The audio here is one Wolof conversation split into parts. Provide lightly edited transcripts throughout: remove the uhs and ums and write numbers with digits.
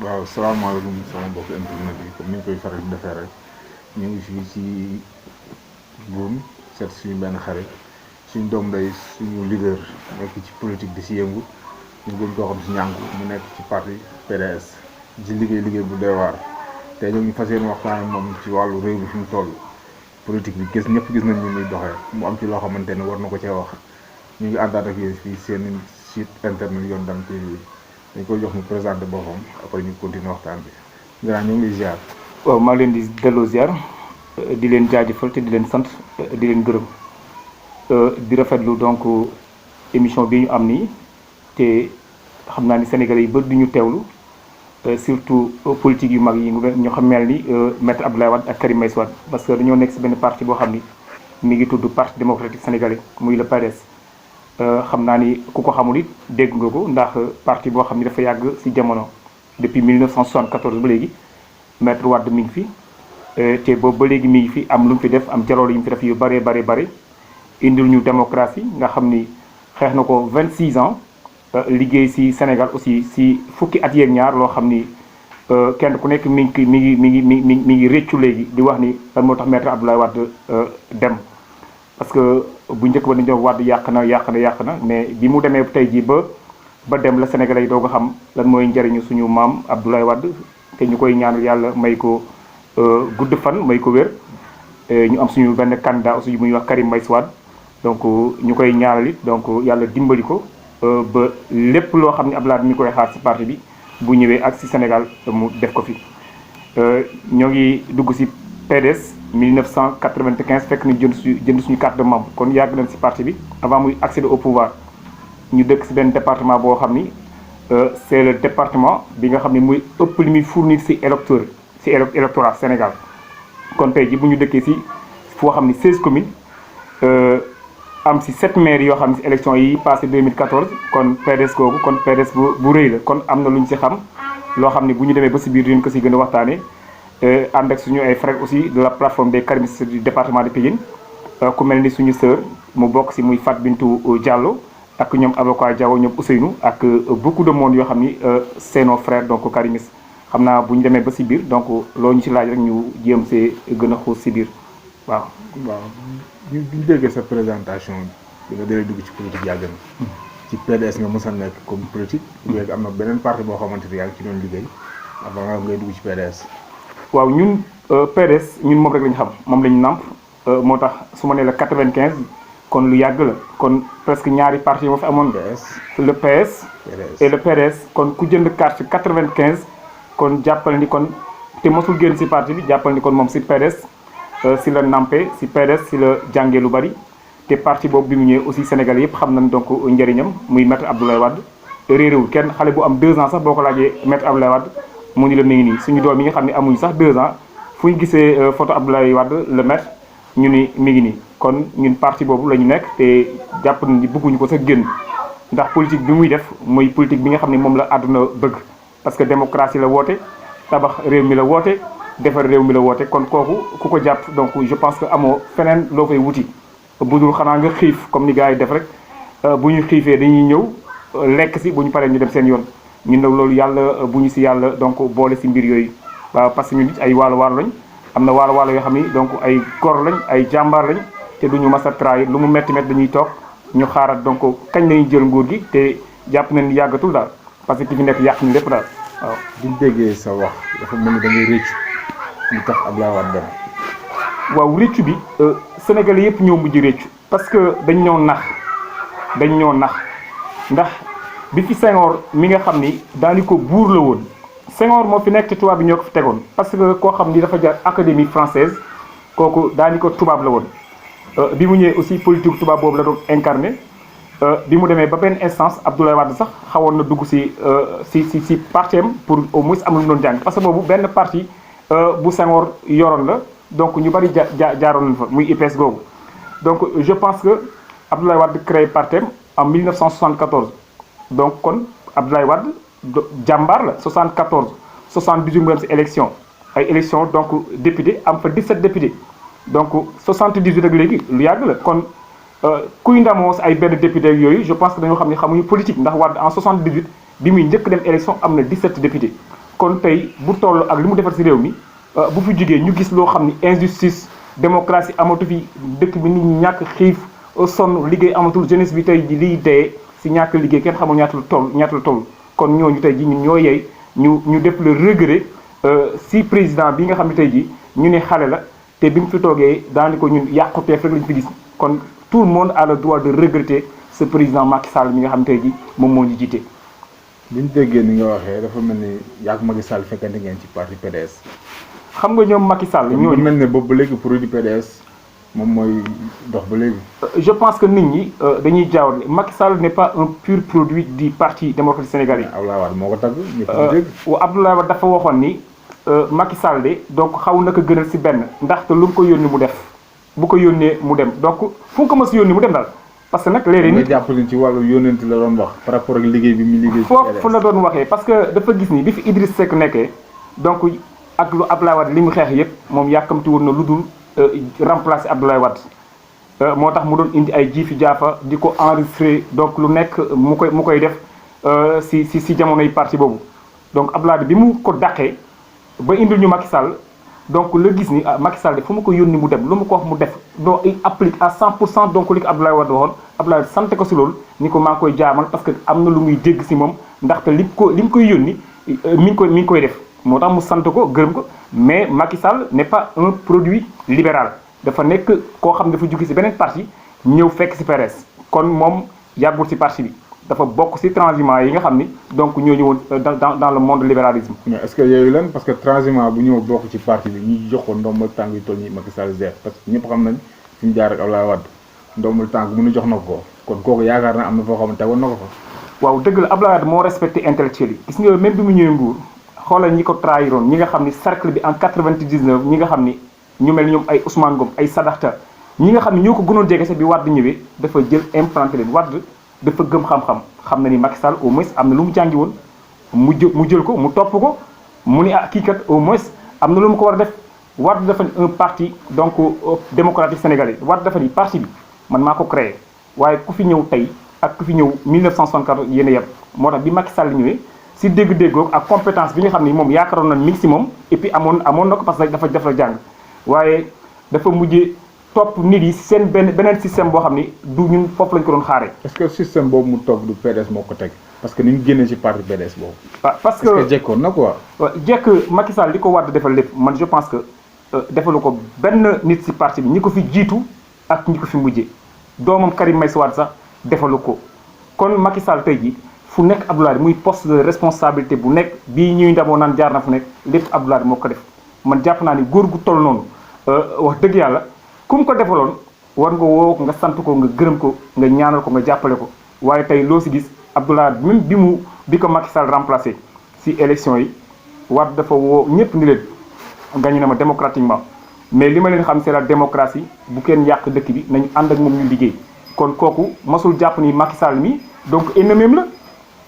waaw salaamaaleykum sama mbokk internet yi comme ni ñu koy faral di defee rek ñu ngi fii ci Boune seet suñu benn xarit suñu doom day suñu leader nekk ci politique di si yëngu ñu gën koo xam si ñànku mu nekk ci parti PDS di liggéey bu doy waar te ñoo ngi fas yéene waxtaan ak moom ci wàllu réew mi fi mu toll politique bi ñëpp gis nañ ni muy doxee mu am ci loo xamante ne war na ko cee wax ñu ngi àndaat ak yéen fii seen site internet Yone Dame TV dañ koy jox mu présenté boppam après ñu continuer waxtaan bi gannaaw ñu ngi lay ziar. waaw maa leen di delloo ziar di leen jaajëfal te di leen sant di leen gërëm di rafetlu donc émission bi ñu am nii te xam naa ni Sénégalais yi bëri du ñu teewlu surtout politique yu mag yi ñoo xam mel ni maître Abdoulaye Wade ak Karim Meïssa Wade parce que dañoo nekk si benn parti boo xam ni mi ngi tudd parti démocratique sénégalais muy le PDS. xam naa ni ku ko xamul it dégg nga ko ndax parti boo xam ni dafa yàgg ci jamono depuis 1974 ba léegi maître Wade mi ngi fi te boobu ba léegi mi ngi fi am lu mu fi def am jaloor yu mu fi def yu bare indil ñu démocratie nga xam ni xeex na ko 26 ans liggéey ci Sénégal aussi ci fukki at yeeg ñaar loo xam ni kenn ku nekk mi ngi réccu léegi di wax ni lan moo tax maître Abdoulaye Wade dem. parce que bu njëkk ba dañu doon Wade yàq na mais bi mu demee tey jii ba dem la Sénégalais yi doo ko xam lan mooy njëriñu suñu maam Abdoulaye Wade te ñu koy ñaanal yàlla may ko gudd fan may ko wér. ñu am suñu benn candidat aussi muy wax Karim Meïssa Wade donc ñu koy ñaanal it donc yàlla dimbali ko ba lépp loo xam ne Abdoulaye ñu koy xaar ci parti bi bu ñëwee ak ci Sénégal mu def ko fi. ñoo ngi dugg ci PDS 1995 fekk nañu jënd suñu carte de membre kon yàgg nañ ci parti bi avant muy accéder au pouvoir ñu dëkk ci benn département boo xam ni c'est le département bi nga xam ne muy ëpp li muy fournir ci électorat Sénégal. kon tey ji bu ñu dëkkee ci foo xam ni 16 communes am ci 7 maires yoo xam ne ci élection yi passé 2014 kon PDS kooku kon PDS bu rëy la kon am na lu ñu ci xam loo xam ne bu ñu demee ba ci biir dinañ ko ci gën a waxtaanee. ànd ak suñu ay frères aussi de la plateforme des karimistes du département de Pikine ku mel ni suñu sœur mu bokk ci muy Fat Bintou Diallo ak ñoom avocat Diaw ñoom Ousseynou ak beaucoup de monde yoo xam ni c'est nos frères donc karimistes xam naa bu ñu demee ba ci biir donc loolu ñu ci laaj rek ñu jéem see gën a xuus ci biir waaw. waaw ñu déggee sa présentation bi nga dalee dugg ci politique yàgg na ci PDS nga mës a nekk comme politique. léegi am na beneen parti boo xamante ni yaa ngi ci doon liggéey avant nga ngay dugg ci PDS. waaw ñun PDS ñun moom rek lañu xam moom lañu nàmp moo tax su ma nee la 95 kon lu yàgg la kon presque ñaari parti moo fi amoon. le PS et le PDS kon ku jënd carte 95 kon jàppal ni kon te mosul génn ci parti bi jàppal ni kon moom ci PDS ci la nàmpe ci PDS ci la jàngee lu bari te parti boobu bi mu ñëwee aussi Sénégal yëpp xam nañ donc njëriñam muy maître Abdoulaye Wade réeréwul kenn xale bu am 2 ans sax boo ko laajee maître Abdoulaye Wade mu ni la mi ngi nii suñu doom yi nga xam ne amuñu sax 2 ans fu ñu gisee photo Abdoulaye Wade le maître ñu ni mi ngi nii kon ñun parti boobu la ñu nekk te jàpp nañ ni bëgguñu ko sax génn ndax politique bi muy def mooy politique bi nga xam ne moom la àdduna bëgg parce que démocratie la woote tabax réew mi la woote defar réew mi la woote kon kooku ku ko jàpp donc je pense que amoo feneen loo fay wuti budul xanaa nga xiif comme ni gars yi def rek bu ñu xiifee dañuy ñëw lekk ci bu ñu paree ñu dem seen yoon ñun nag loolu yàlla bu ñu ci yàlla donc boole ci mbir yooyu waaw parce que ñun it ay waalo lañ am na waalo yoo xam ni donc ay góor lañ ay jàmbaar lañ te duñu mas a trahir lu mu métti dañuy toog ñu xaaral donc kañ lañuy jël nguur gi te jàpp nañ ni yàggatul daal parce que ki fi nekk yàq ni lépp daal waaw. bu ñu déggee sa wax dafa mel ni da ngay rëccu lu tax Abdoulaye Wade dem. waaw rëccu bi Sénégalais yëpp ñoo mujj rëccu parce que dañ ñoo nax ndax. bi fi Senghor mi nga xam ni daani ko buur la woon Senghor moo fi nekk te tubaab bi ñoo ko fi tegoon parce que koo xam ni dafa jaar académie française kooku daani ko tubaab la woon bi mu ñëwee aussi politique tubaab boobu la doon incarné bi mu demee ba benn instance Abdoulaye Wade sax xawoon na dugg ci parti am pour au moins am lu mu doon jàng parce que boobu benn parti bu Senghor yoroon la donc ñu bari jaaroon nañ fa muy IPS googu donc je pense que Abdoulaye Wade créé parti am en 1974 donc kon Abdoulaye Wade jàmbaar la 74 78 mu dem ci élection donc député am fa 17 députés donc 78 ak léegi lu yàgg la kon kuy ndamoo ci ay benn député ak yooyu je pense que dañoo xam ne xamuñu politique ndax Wade en 78 bi muy njëkk dem élection am na 17 députés kon tey bu toll ak li mu defar si réew mi bu fi jógee ñu gis loo xam ni injustice démocratie amatu fi dëkk bi nit ñi ñàkk xiif sonn liggéey amatul jeunesse bi tey ji liy dee si ñàkk liggéey kenn xamul ñaata la toll kon ñooñu tey ji ñun ñoo yey ñu def le regret si président bi nga xam ne tey ji ñu ne xale la te bi mu fi toogee daani ko ñun yàquteef rek lañu fi gis kon tout le monde a le droit de regretter ce président Macky Sall mi nga xam ne tey ji moom moo ñu jiite. bi ñu déggee ni nga waxee dafa mel ni yaa Macky Sall fekkante ngeen ci parti PDS. xam nga ñoom Macky Sall ñooñu mel ne boobu ba léegi produit PDS moom mooy dox ba léegi. je pense que nit ñi dañuy jaawale Macky Sall n'est pas un pur produit du parti démocratique sénégalais. Abdoulaye Wade moo ko tagg ñëpp ñu dégg. Abdoulaye Wade dafa waxoon ni Macky Sall de donc xaw na ko gënal si benn ndaxte lu mu ko yónni mu def bu ko yónnee mu dem donc fu mu ko mës a yónni mu dem daal. parce que nag léeg-léeg nit nga jàpp ci wàllu yónnent la doon wax par rapport ak liggéey bi mu liggéey. foofu la doon waxee parce que dafa gis ni bi fi Idriss Seck nekkee donc ak lu Abdoulaye Wade li mu xeex yëpp moom yàkkamti woon na lu dul remplacer Abdoulaye Wade moo tax mu doon indi ay jiifi jaafa di ko enregistré donc lu nekk mu koy def si jamonoy parti boobu donc Abdoulaye Wade bi mu ko dàqee ba indil ñu Macky Sall donc la gis ni Macky Sall de fu mu ko yónni mu dem lu mu ko wax mu def donc il applique à 100% donc li ko Abdoulaye Wade waxoon Abdoulaye Wade sant ko si loolu ni ko maa ngi koy jaamal parce que am na lu muy dégg si moom ndaxte li mu koy yónni mi ngi koy def moo tax mu sant ko gërëm ko mais Macky Sall n'est pas un produit libéral dafa nekk koo xam ne dafa jóge si beneen parti ñëw fekk si PDS kon moom yàggul si parti bi dafa bokk si transhumants yi nga xam ni donc ñoo ñëwoon dans le monde libéralisme. mais est-ce que yooyu lan parce que transhumant bu ñëw bokk ci parti bi ñu jox ko ndombal tànk yu toll nii Macky Sall parce que ñëpp xam nañ fi mu jaar ak Abdoulaye Wade ndombal tànk mu nu jox na ko kon kooku yaakaar naa am na foo xam ne tegoon na ko fa. waaw dëgg la Abdoulaye Wade moo respecté intellectuel yi gis nga même bi mu ñëwee Mbour xoolal ñi ko trahiroon ñi nga xam ni cercle bi en 99 ñi nga xam ni ñu mel ni ñoom ay Ousmane Ngom ay Sadaxta ñi nga xam ni ñoo ko gënoon jege sax bi Wade ñëwee dafa jël implanté leen Wade dafa gëm xam-xam xam na ni Macky Sall au moins am na lu mu jàngi woon mu jël ko mu topp ko mu ni kii kat au moins am na lu mu ko war a def Wade dafa ni un parti donc démocratique sénégalais Wade dafa ni parti bi man maa ko créé waaye ku fi ñëw tey ak ku fi ñëw 1964 yéen a yem moo tax bi Macky Sall ñëwee si dégg-déggoo ak compétence bi nga xam ni moom yaakaaroon na mi ngi si moom et puis amoon na ko parce que dafa def la jàng waaye dafa mujjee topp nit yi seen beneen système boo xam ni du ñun foofu lañ ko doon xaaree. est-ce que système boobu mu topp du PDS moo ko teg parce que ni ñu génnee ci parti PDS boobu. parce que est-ce que jekkoon na quoi. jekk Macky Sall li ko Wade defal lépp man je pense que defalu ko benn nit si parti bi ñi ko fi jiitu ak ñi ko fi mujjee doomam Karim Meïssa Wade sax defalu ko kon Macky Sall tey ji fu nekk Abdoulaye muy poste de responsabilité bu nekk bii ñuy ndamoo naan jaar na fu nekk lépp Abdoulaye moo ko def man jàpp naa ni góor gu toll noonu wax dëgg yàlla. ku mu ko defaloon war nga woo nga sant ko nga gërëm ko nga ñaanal ko nga jàppale ko waaye tey loo si gis Abdoulaye même bi ko Macky Sall remplacé si élection yi Wade dafa woo ñëpp ni leen gagné na ma démocratiquement mais li ma leen xam c'est la démocratie bu kenn yàq dëkk bi nañu ànd ak moom ñu liggéey kon kooku masul jàpp ni Macky Sall mi donc ennemi la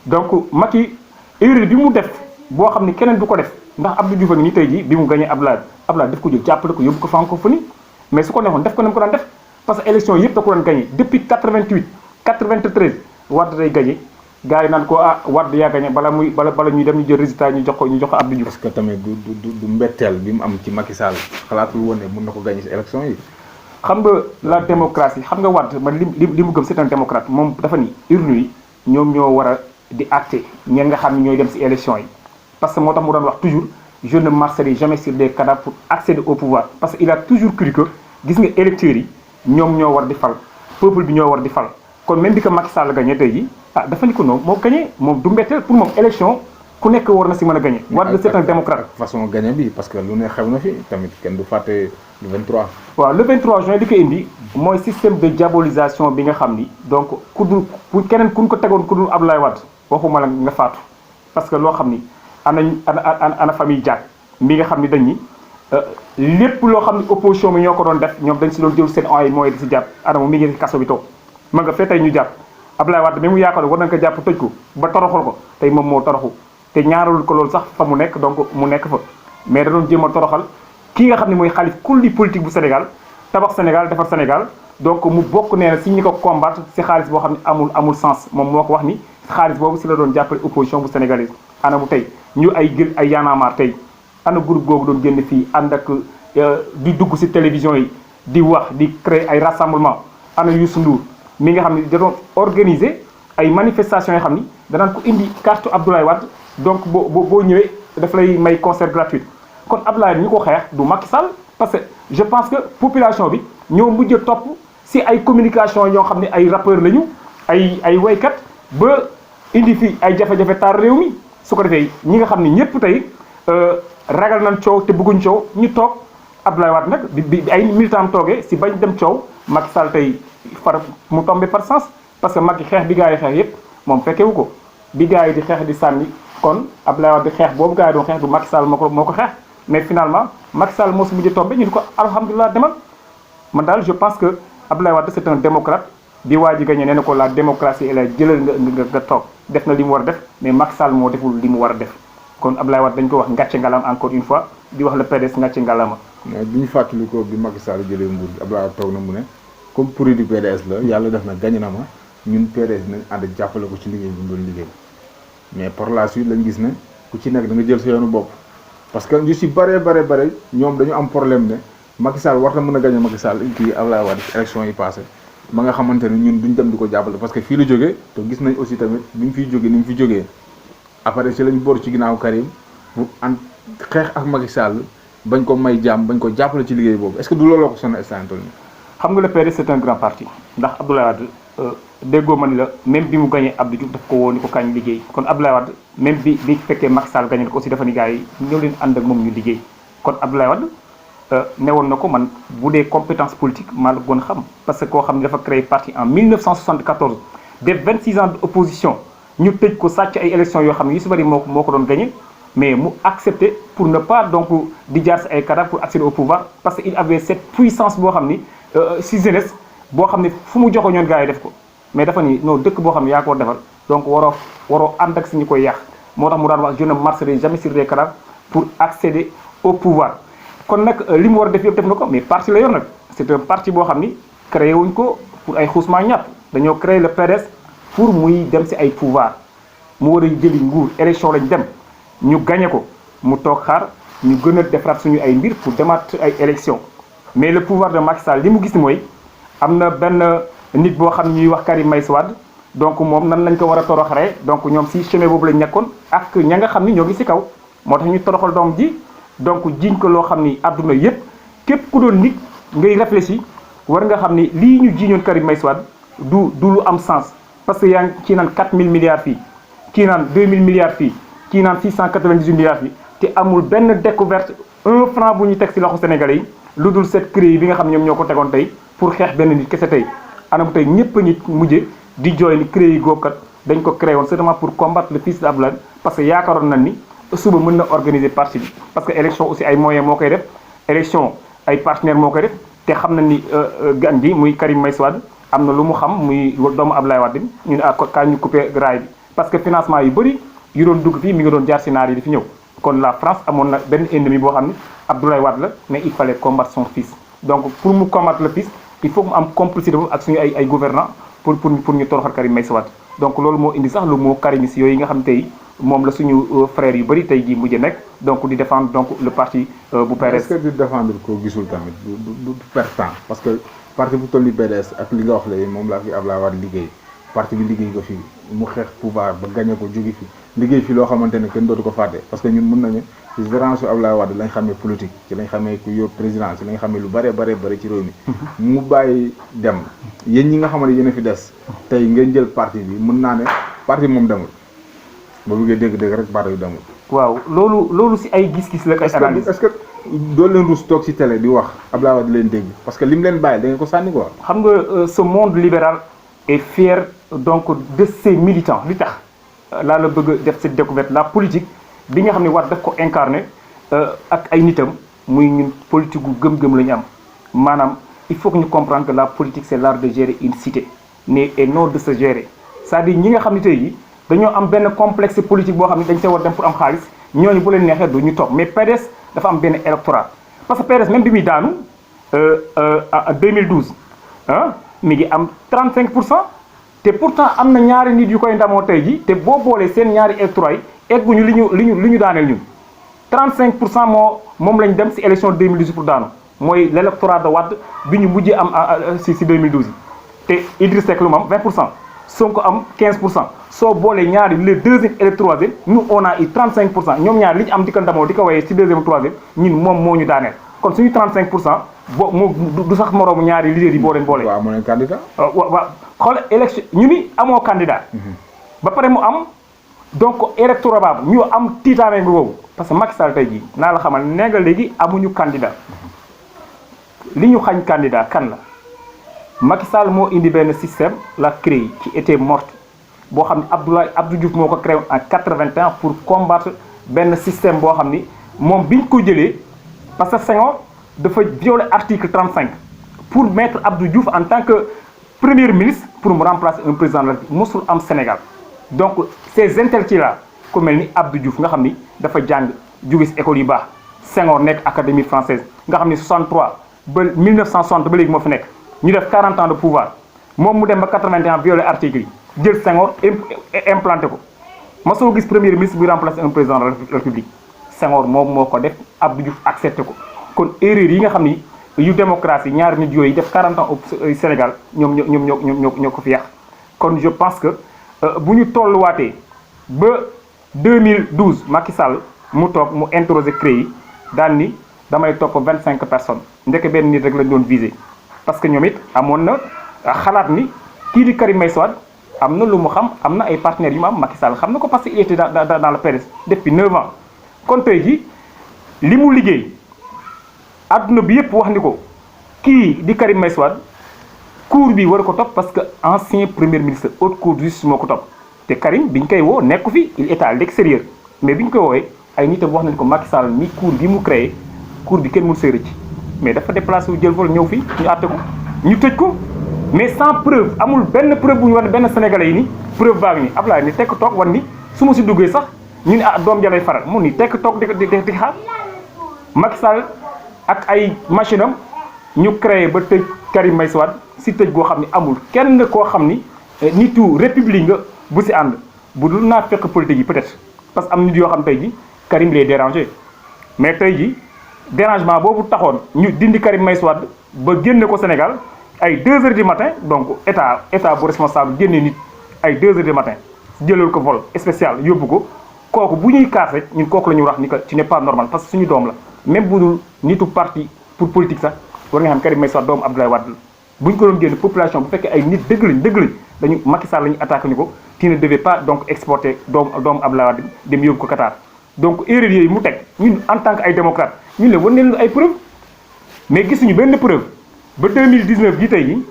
donc Macky erreur bi mu def boo xam ni keneen du ko def ndax Abdou Diouf a ngi ni tey jii bi mu gagné Abdoulaye daf ko jël jàppale ko yóbbu ko francophonie mais su ko neexoon def ko na mu ko daan def parce que élection yëpp da ko doon gagné depuis 88 93 Wade day gagné gars yi naan ko Wade yaa gagné bala ñuy dem ñu jël résultat ñu jox ko Abdou Diouf. est-ce que tamit du mbetteel bi mu am ci Macky Sall xalaatul woon ne mën na ko gagné si élection yi. xam nga la démocratie xam nga Wade man li mu gëm c'est un démocrate moom dafa ni urne yi ñoom ñoo war a di acté ñeen nga xam ne ñooy dem si élection yi parce que moo tax mu doon wax toujours. je ne marcherai jamais sur des cadavres pour accéder au pouvoir parce que il a toujours cru que gis nga électeurs yi ñoom ñoo war di fal peuple bi ñoo war di fal kon même bi ko Macky Sall gagné tey ji dafa ni ko noonu moo gagné moom du mbetteel pour moom élection ku nekk war na si mën a gagné. Wade c'est un démocrate. façon gagné bi parce que lu ne xew na fi tamit kenn du fàtte le 23. waaw le 23 juin li ko indi mooy système de diabolisation bi nga xam ni donc ku dul keneen ku ñu ko tegoon ku dul Abdoulaye Wade waxuma la nga faatu parce que loo xam ni. ana famille Diack mi nga xam ni dañ ni lépp loo xam ni opposition bi ñoo ko doon def ñoom dañ si doon jël seen ay mooy di si jàpp Adama mi ngi si kaso bi toog ma nga fee tey ñu jàpp Abdoulaye Wade mi mu yaakaar war nañ ko jàpp tëj ko ba toroxal ko tey moom moo toroxu te ñaaralul ko loolu sax fa mu nekk donc mu nekk fa mais da doon jéem a toroxal kii nga xam ne mooy xalif kulli politique bu Sénégal tabax Sénégal defar Sénégal donc mu bokk nee na si ñi ko combattre si xaalis boo xam ne amul sens moom moo ko wax ni xaalis boobu si la doon jàppale opposition bu sénégalaise ana mu tey ñu ay jël ay yaanaamaar tey ana groupe googu doon génn fii ànd ak di dugg ci télévision yi di wax di créer ay rassemblement ana Youssou Ndour mi nga xam ne da doon organiser ay manifestations yoo xam ni danaan ko indi carte Abdoulaye Wade donc boo ñëwee daf lay may concert gratuit kon Abdoulaye ñu ko xeex du Macky Sall parce que je pense que population bi ñoo mujj a topp ci ay communication yoo xam ne ay rappeurs lañu ay waykat ba indi fi ay jafe-jafe taar réew mi su ko defee ñi nga xam ne ñëpp tey ragal nañ coow te bëgguñ coow ñu toog Abdoulaye Wade nag bi ay militant toogee ci bañ dem coow Macky Sall tey far mu tombé par sens parce que Macky xeex bi gars yi xeex yëpp moom fekkewu ko bi gars yi di xeex di sànni kon Abdoulaye Wade xeex boobu gars yi doon xeex du Macky Sall moo ko xeex mais finalement Macky Sall moo si mujj tombé ñu di ko alhamdulilah demal man daal je pense que Abdoulaye Wade c'est un démocrate bi waa ji gagné nee na ko la démocratie la jëlal nga toog def na li mu war a def mais Macky Sall moo deful li mu war a def kon Abdoulaye Wade dañ ko wax ngàcce ngalam encore une fois di wax le PDS ngàcce ngalama. mais bi ñu fàttali ko bi Macky Sall jëlee nguur gi Abdoulaye Wade toog na mu ne comme produit PDS la yàlla def na gagné na ma ñun PDS nañ ànd jàppale ko ci liggéey bi mu doon liggéey mais par la suite lañ gis ne ku ci nekk da nga jël sa yoonu bopp parce que ñu si bare ñoom dañu am problème ne Macky Sall war na mën a gagné Macky Sall kii Abdoulaye Wade ci élection yi passé ba nga xamante ne ñun duñ dem di ko jàppale parce que fii la jógee te gis nañ aussi tamit bi mu fiy jógee ni mu fi jógee après si lañ boor ci ginnaaw Karim pour an xeex ak Macky Sall bañ ko may jàmm bañ ko jàppale ci liggéey boobu est-ce que du looloo ko sonn instant nii. xam nga le PDS c'est un grand parti ndax Abdoulaye Wade déggoo ma ni la même bi mu gagné Abdou Diouf daf ko woo ni ko kañ liggéey kon Abdoulaye Wade même bi fekkee Macky Sall gagné ko aussi dafa ni gars yi ñëw leen ànd ak moom ñu liggéey kon Abdoulaye Wade newoon na ko man bu dee compétence politique maa la gën xam parce que koo xam ne dafa créé parti en 1974 def 26 ans d'opposition ñu tëj ko sàcc ay élections yoo xam ne yu si bëri moo ko doon gagné mais mu accepté pour ne pas donc di jaar si ay cadavres pour accéder au pouvoir parce que il avait cette puissance boo xam ni si jeunesse boo xam ne fu mu joxo ñoon gars yi def ko mais dafa ni non dëkk boo xam ne yaa ko defar donc waroo ànd ak si ñu koy yàq moo tax mu daan wax je ne marcherai jamais sur les cadavres pour accéder au pouvoir kon nag li mu war a def yëpp def na ko mais parti la yor nag c'est un parti boo xam ni créé wuñ ko pour ay xuusmaa ñàpp dañoo créé le PDS pour muy dem si ay pouvoir mu war a jëli nguur élection lañ dem ñu gagné ko mu toog xaar ñu gën a defaraat suñu ay mbir pour demaat ay élection mais le pouvoir de Macky Sall li mu gis ni mooy am na benn nit boo xam ne ñuy wax Karim Meïssa Wade donc moom nan lañ ko war a toroxaree donc ñoom si chemin boobu lañ nekkoon ak ña nga xam ni ñoo ngi si kaw moo tax ñu toroxal doom ji donc jiñ ko loo xam ni àdduna yépp képp ku doon nit ngay réfléchir war nga xam ni lii ñu jiñoon Karim Meïssa Wade du lu am sens parce que yaa ngi kii naan 4000 milliards fii kii naan 2000 milliards fii kii naan 698 milliards fii te amul benn découverte 1 franc bu ñu teg ci loxo sénégalais yi lu dul cette CREI bi nga xam ne ñoom ñoo ko tegoon tey pour xeex benn nit kese tey anam tey ñëpp a nit mujje di jooy ni CREI googu kat dañ ko créé woon seulement pour combattre le fils d'Abdoulaye parce que yaakaaroon nañ ni suba mën na organiser parti bi parce que élection aussi ay moyens moo koy def élection ay partenaires moo koy def te xam na ni gan bi muy Karim Meïssa Wade am na lu mu xam muy doomu Abdoulaye Wade ñu ne kaa ñu coupé raay bi parce que financement yu bëri yu doon dugg fii mi ngi doon jaar si naar yi di fi ñëw kon la France amoon na benn ennemi boo xam ne Abdoulaye Wade la mais il fallait combattre son fils donc pour mu combattre le fils il faut mu am complicité boobu ak suñu ay gouvernants pour ñu toroxal Karim Meïssa Wade donc loolu moo indi sax lu moo karimis yooyu nga xam tey moom la suñu frères yu bëri tey jii mujj nekk donc di défendre donc le parti bu PDS. est-ce que di défendre ko gisul tamit du perte temps parce que parti bu toll ni PDS ak li nga wax léegi moom laa fi Abdoulaye Wade liggéey parti bi liggéey ko fi mu xeex pouvoir ba gagné ko jóge fi liggéey fi loo xamante ne kenn dootu ko fàtte parce que ñun mën nañu ci génération Abdoulaye Wade lañ xamee politique ci lañ xamee ku yor président ci lañ xamee lu bare ci réew mi mu bàyyi dem yéen ñi nga xamante yéen a fi des tey ngeen jël parti bi mën naa ne parti moom demul ba bëggee dégg-dégg rek parti bi demul. waaw loolu si ay gis-gis la ay analyse est-ce que doo leen rus toog ci télé di wax Abdoulaye Wade di leen dégg parce que lim leen bàyyi da ngeen ko sànni quoi. xam nga ce monde libéral est fier donc de ses militants li tax laa la bëgg def cette découverte la politique bi nga xam ne Wade daf ko incarné ak ay nitam muy ñun politique gu gëm-gëm la ñu am maanaam il faut que ñu comprendre que la politique c'est l'art de gérer une cité mais et non de se gérer c'est-à-dire ñi nga xam ne tey jii dañoo am benn complexe politique boo xam ne dañ see war dem pour am xaalis ñooñu bu leen neexee du ñu toog mais PDS dafa am benn électorat parce que PDS même bi muy daanu en 2012 mi ngi am 35% te pourtant am na ñaari nit yu koy ndamoo tey ji te boo boolee seen ñaari électorat yi egguñu li ñu daaneel ñun 35% moom lañ dem si élection 2018 pour daanu mooy l'électorat de Wade bi ñu mujjee am si 2012 te Idriss Seck lu mu am 20%. Sonko am 15% soo boolee ñaari le deuxième et le troisième nous on a eu 35% ñoom ñaar li ñu am di ko ndamoo di ko wayee ci deuxième troisième ñun moom moo ñu daaneel kon suñu 35% bo moo du sax moroomu ñaari leaders yi boo leen boolee. waaw amoo leen candidat. waaw xool élection ñu ni amoo candidat. ba pare mu am donc électorat baabu ñu am tiitaange boobu parce que Macky Sall tey jii naa la xamal nee nga léegi amuñu candidat li ñu xañ candidat kan la. Macky Sall moo indi benn système la créé qui était morte boo xam ne Abdou Diouf moo ko créé en 81 pour combattre benn système boo xam ni moom bi ñu ko jëlee parce que Senghor dafa violer article 35 pour mettre Abdou Diouf en tant que premier ministre pour mu remplacer un président de la République mosul am Sénégal donc ces intellectuels là ku mel ni Abdou Diouf nga xam ni dafa jàng jóge si école yu baax Senghor nekk académie française nga xam ni 63 ba 1960 ba léegi moo fi nekk. ñu def 40 ans de pouvoir moom mu dem ba 81 violé article yi jël Senghor implanté ko ma soo gis premier ministre buy remplacer un président de la République Senghor moom moo ko def Abdou Diouf accepté ko kon erreur yi nga xam ni yu démocratie ñaari nit yooyu def 40 ans au Sénégal ñoo ko fi yàq kon je pense que bu ñu tolluwaatee ba 2012 Macky Sall mu toog mu interroger CREI yi daan ni damay topp 25 personnes ndeke benn nit rek lañ doon visé. parce que ñoom it amoon na xalaat ni kii di Karim Meïssa Wade am na lu mu xam am na ay partenaires yu mu am Macky Sall xam na ko parce que il était dans le PDS depuis 9 ans kon tey ji li mu liggéey adduna bi yëpp wax ni ko kii di Karim Meïssa Wade cour bi war ko topp parce que ancien premier ministre haute cour de justice moo ko topp te Karim bi ñu koy woo nekku fi il est à l'extérieur mais bi ñu koy woowee ay nitam wax nañ ko Macky Sall ni cour bi mu créé cour bi kenn mënu see rëcc mais dafa déplacé wu jël vol ñëw fii ñu àtte ko ñu tëj ko mais sans preuve amul benn preuve bu ñu wane benn sénégalais yi ni preuve baa ngi ni Ablaye ni tekk toog wan ni su ma si duggee sax ñu ne ah doom ja lay faral mu ni tekk toog di xaar Macky Sall ak ay machine am ñu créé ba tëj Karim Meïssa Wade si tëj goo xam ni amul kenn koo xam ni nitu république nga bu si ànd bu dul naa fekk politique yi peut-être parce que am nit yoo xam tey ji Karim lay dérangé mais tey ji dérangement boobu taxoon ñu dindi Karim Meïssa Wade ba génne ko Sénégal ay 2 heures du matin donc état bu responsable génne nit ay 2 heures du matin jëlal ko vol spécial yóbbu ko kooku bu ñuy kaas rek ñun kooku la ñuy wax ni que tu n'es pas normal parce que suñu doom la même bu dul nitu parti pour politique sax war nga xam Karim Meïssa Wade doomu Abdoulaye Wade la bu ñu ko doon génne population bu fekkee ay nit dëgg lañ dañu Macky Sall la ñu attaqué ñu ko tu ne devais pas donc exporter doomu Abdoulaye Wade dem yóbbu ko Qatar donc erreur yooyu mu teg ñun en tant que ay démocrate ñun la wan leen ay preuve mais gisuñu benn preuve ba 2019 bii tey yi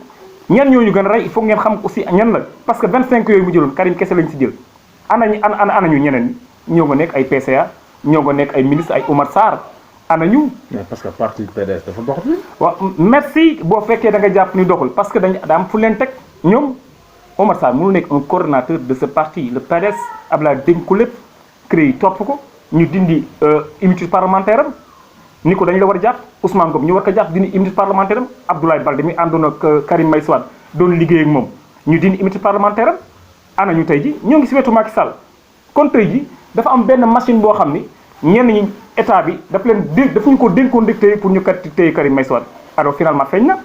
ñan ñooñu gën a rey il faut ngeen xam aussi ñan la parce que 25 yooyu mu jëloon Karim kese lañ si jël anañu ñeneen ñoo nga nekk ay PCA ñoo nga nekk ay ministre ay Oumar Sarr anañu. mais parce que parti PDS dafa dox bi. waaw merci boo fekkee da nga jàpp ni doxul parce que dañ am fu leen teg ñoom Oumar Sarr mënu nekk un coordonnateur de ce parti le PDS Abdoulaye dénk ko lépp CREI topp ko ñu dindi immunité parlementaire am ni ko dañ la war a jàpp Ousmane Ngom ñu war ko jàpp dindi immunité parlementaire am Abdoulaye Baldé mi àndoon ak Karim Meïssa Wade doon liggéey ak moom ñu dindi immunité parlementaire am ana ñu tey ji ñoo ngi si wetu Macky Sall kon tey ji dafa am benn machine boo xam ni ñenn ñi état bi dafa ñu ko dénkoon dicté pour ñu kat téye Karim Meïssa Wade alors finalement feeñ na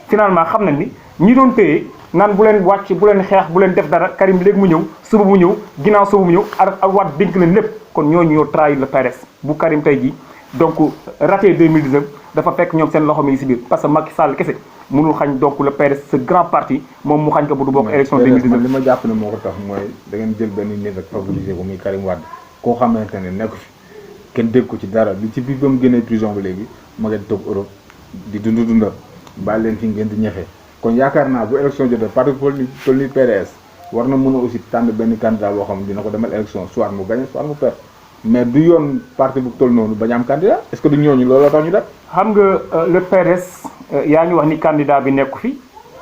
finalement xam nañ ni ñi doon téye naan bu leen wàcc bu leen xeex bu leen def dara Karim léegi mu ñëw suba mu ñëw ginnaaw suba mu ñëw ak Wade dénk leen lépp kon ñooñu ñoo trahir le PDS bu Karim tey ji donc raté 2019 dafa fekk ñoom seen loxo mi si biir parce que Macky Sall kese mënul xañ donc le PDS ce grand parti moom mu xañ ko bu du bokk élection 2019 li ma jàpp ne moo ko tax mooy da ngeen jël benn nit rek favoriser ko muy Karim Wade koo xamante ne nekku fi kenn dégg ko ci dara bi ci biir ba mu génnee prison ba léegi ma ngeen toog Europe di dunda bàyyi leen fi ngeen di ñefe kon yaakaar naa bu élection jotee parti politique ni PDS war na mën a aussi tànn benn candidat boo xam ne dina ko demal élection soit mu gagné soit mu perdre mais du yoon parti bu toll noonu bañ am candidat est-ce que du ñooñu looloo tax ñu def. xam nga le PDS yaa ngi wax ni candidat bi nekku fi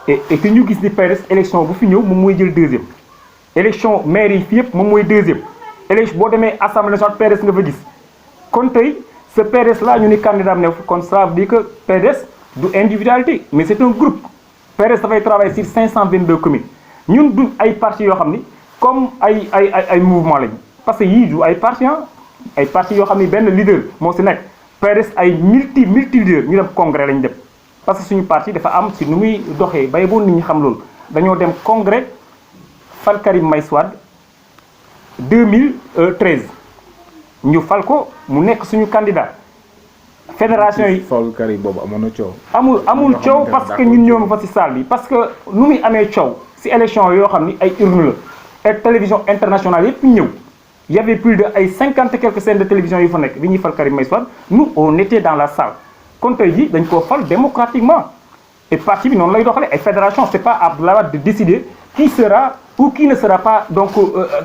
et que ñu gis ni PDS élection bu fi ñëw moom mooy jël deuxième élection maire yi fi yëpp moom mooy deuxième élection boo demee assemblée nationale PDS nga fa gis kon tey ce PDS là ñu ni candidat bi nekk fi kon ça veut dire que PDS du individualité mais c'est un groupe PDS dafay travailler sur 522 communes ñun du ay partis yoo xam ni comme ay mouvement lañu parce que yii du ay parti ay parti yoo xam ni benn leader moo si nekk PDS ay multi leader ñu dem congrès lañ dem parce que suñu parti dafa am si nu muy doxee bay boo nit ñi xam loolu dañoo dem congrès fal Karim Meïssa Wade 2013 ñu fal ko mu nekk suñu candidat fédération yi fal Karim boobu amoon na coow. amul coow parce que ñun ñoo fa si salle bi parce que nu muy amee coow si élection yoo xam ni ay urne la et télévision internationale yëpp ñëw y avait plus de ay 50 et quelques chaînes de télévision yu fa nekk bi ñuy fal Karim Meïssa Wade nous on était dans la salle kon tey jii dañ koo fal démocratiquement et parti bi noonu lay doxalee ay fédération c'est pas à Abdoulaye Wade de décider qui sera ou qui ne sera pas donc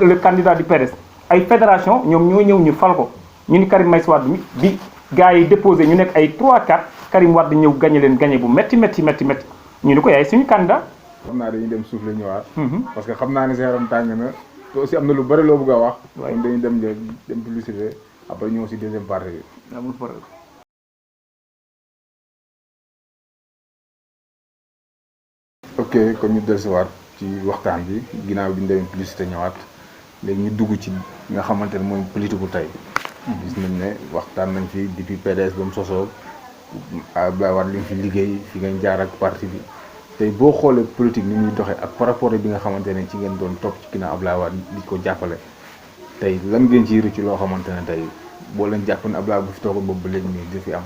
le candidat du PDS ay fédération ñoom ñoo ñëw ñu fal ko ñu ni Karim Meïssa Wade bi gars yi déposé ñu nekk ay 3-4 Karim Wade ñëw gagné leen gagné bu métti ñu ni ko yaay suñu candidat. xam naa dañuy dem suuf la ñëwaat. parce que xam naa ne sa yaram tàng na te aussi am na lu bëri loo bëgg a wax. waaye kon dañuy dem publicité après ñëw si deuxième partie bi. amul problème. ok kon ñu dellusiwaat ci waxtaan bi ginnaaw bi ñu demee publicité ñëwaat léegi ñu dugg ci nga xamante ne mooy politique bu tey. gis nañ ne waxtaan nañ fi depuis PDS ba mu sosoo Abdoulaye Wade li nga fi liggéey fi ngeen jaar ak parti bi tey boo xoolee politique ni muy doxee ak par rapport bi nga xamante ne ci ngeen doon topp ci ginnaaw Abdoulaye Wade di ko jàppale tey lan ngeen ciy rëcc loo xamante ne tey boo leen jàpp ne Abdoulaye bu fi toogoon boobu ba léegi nii di fi am.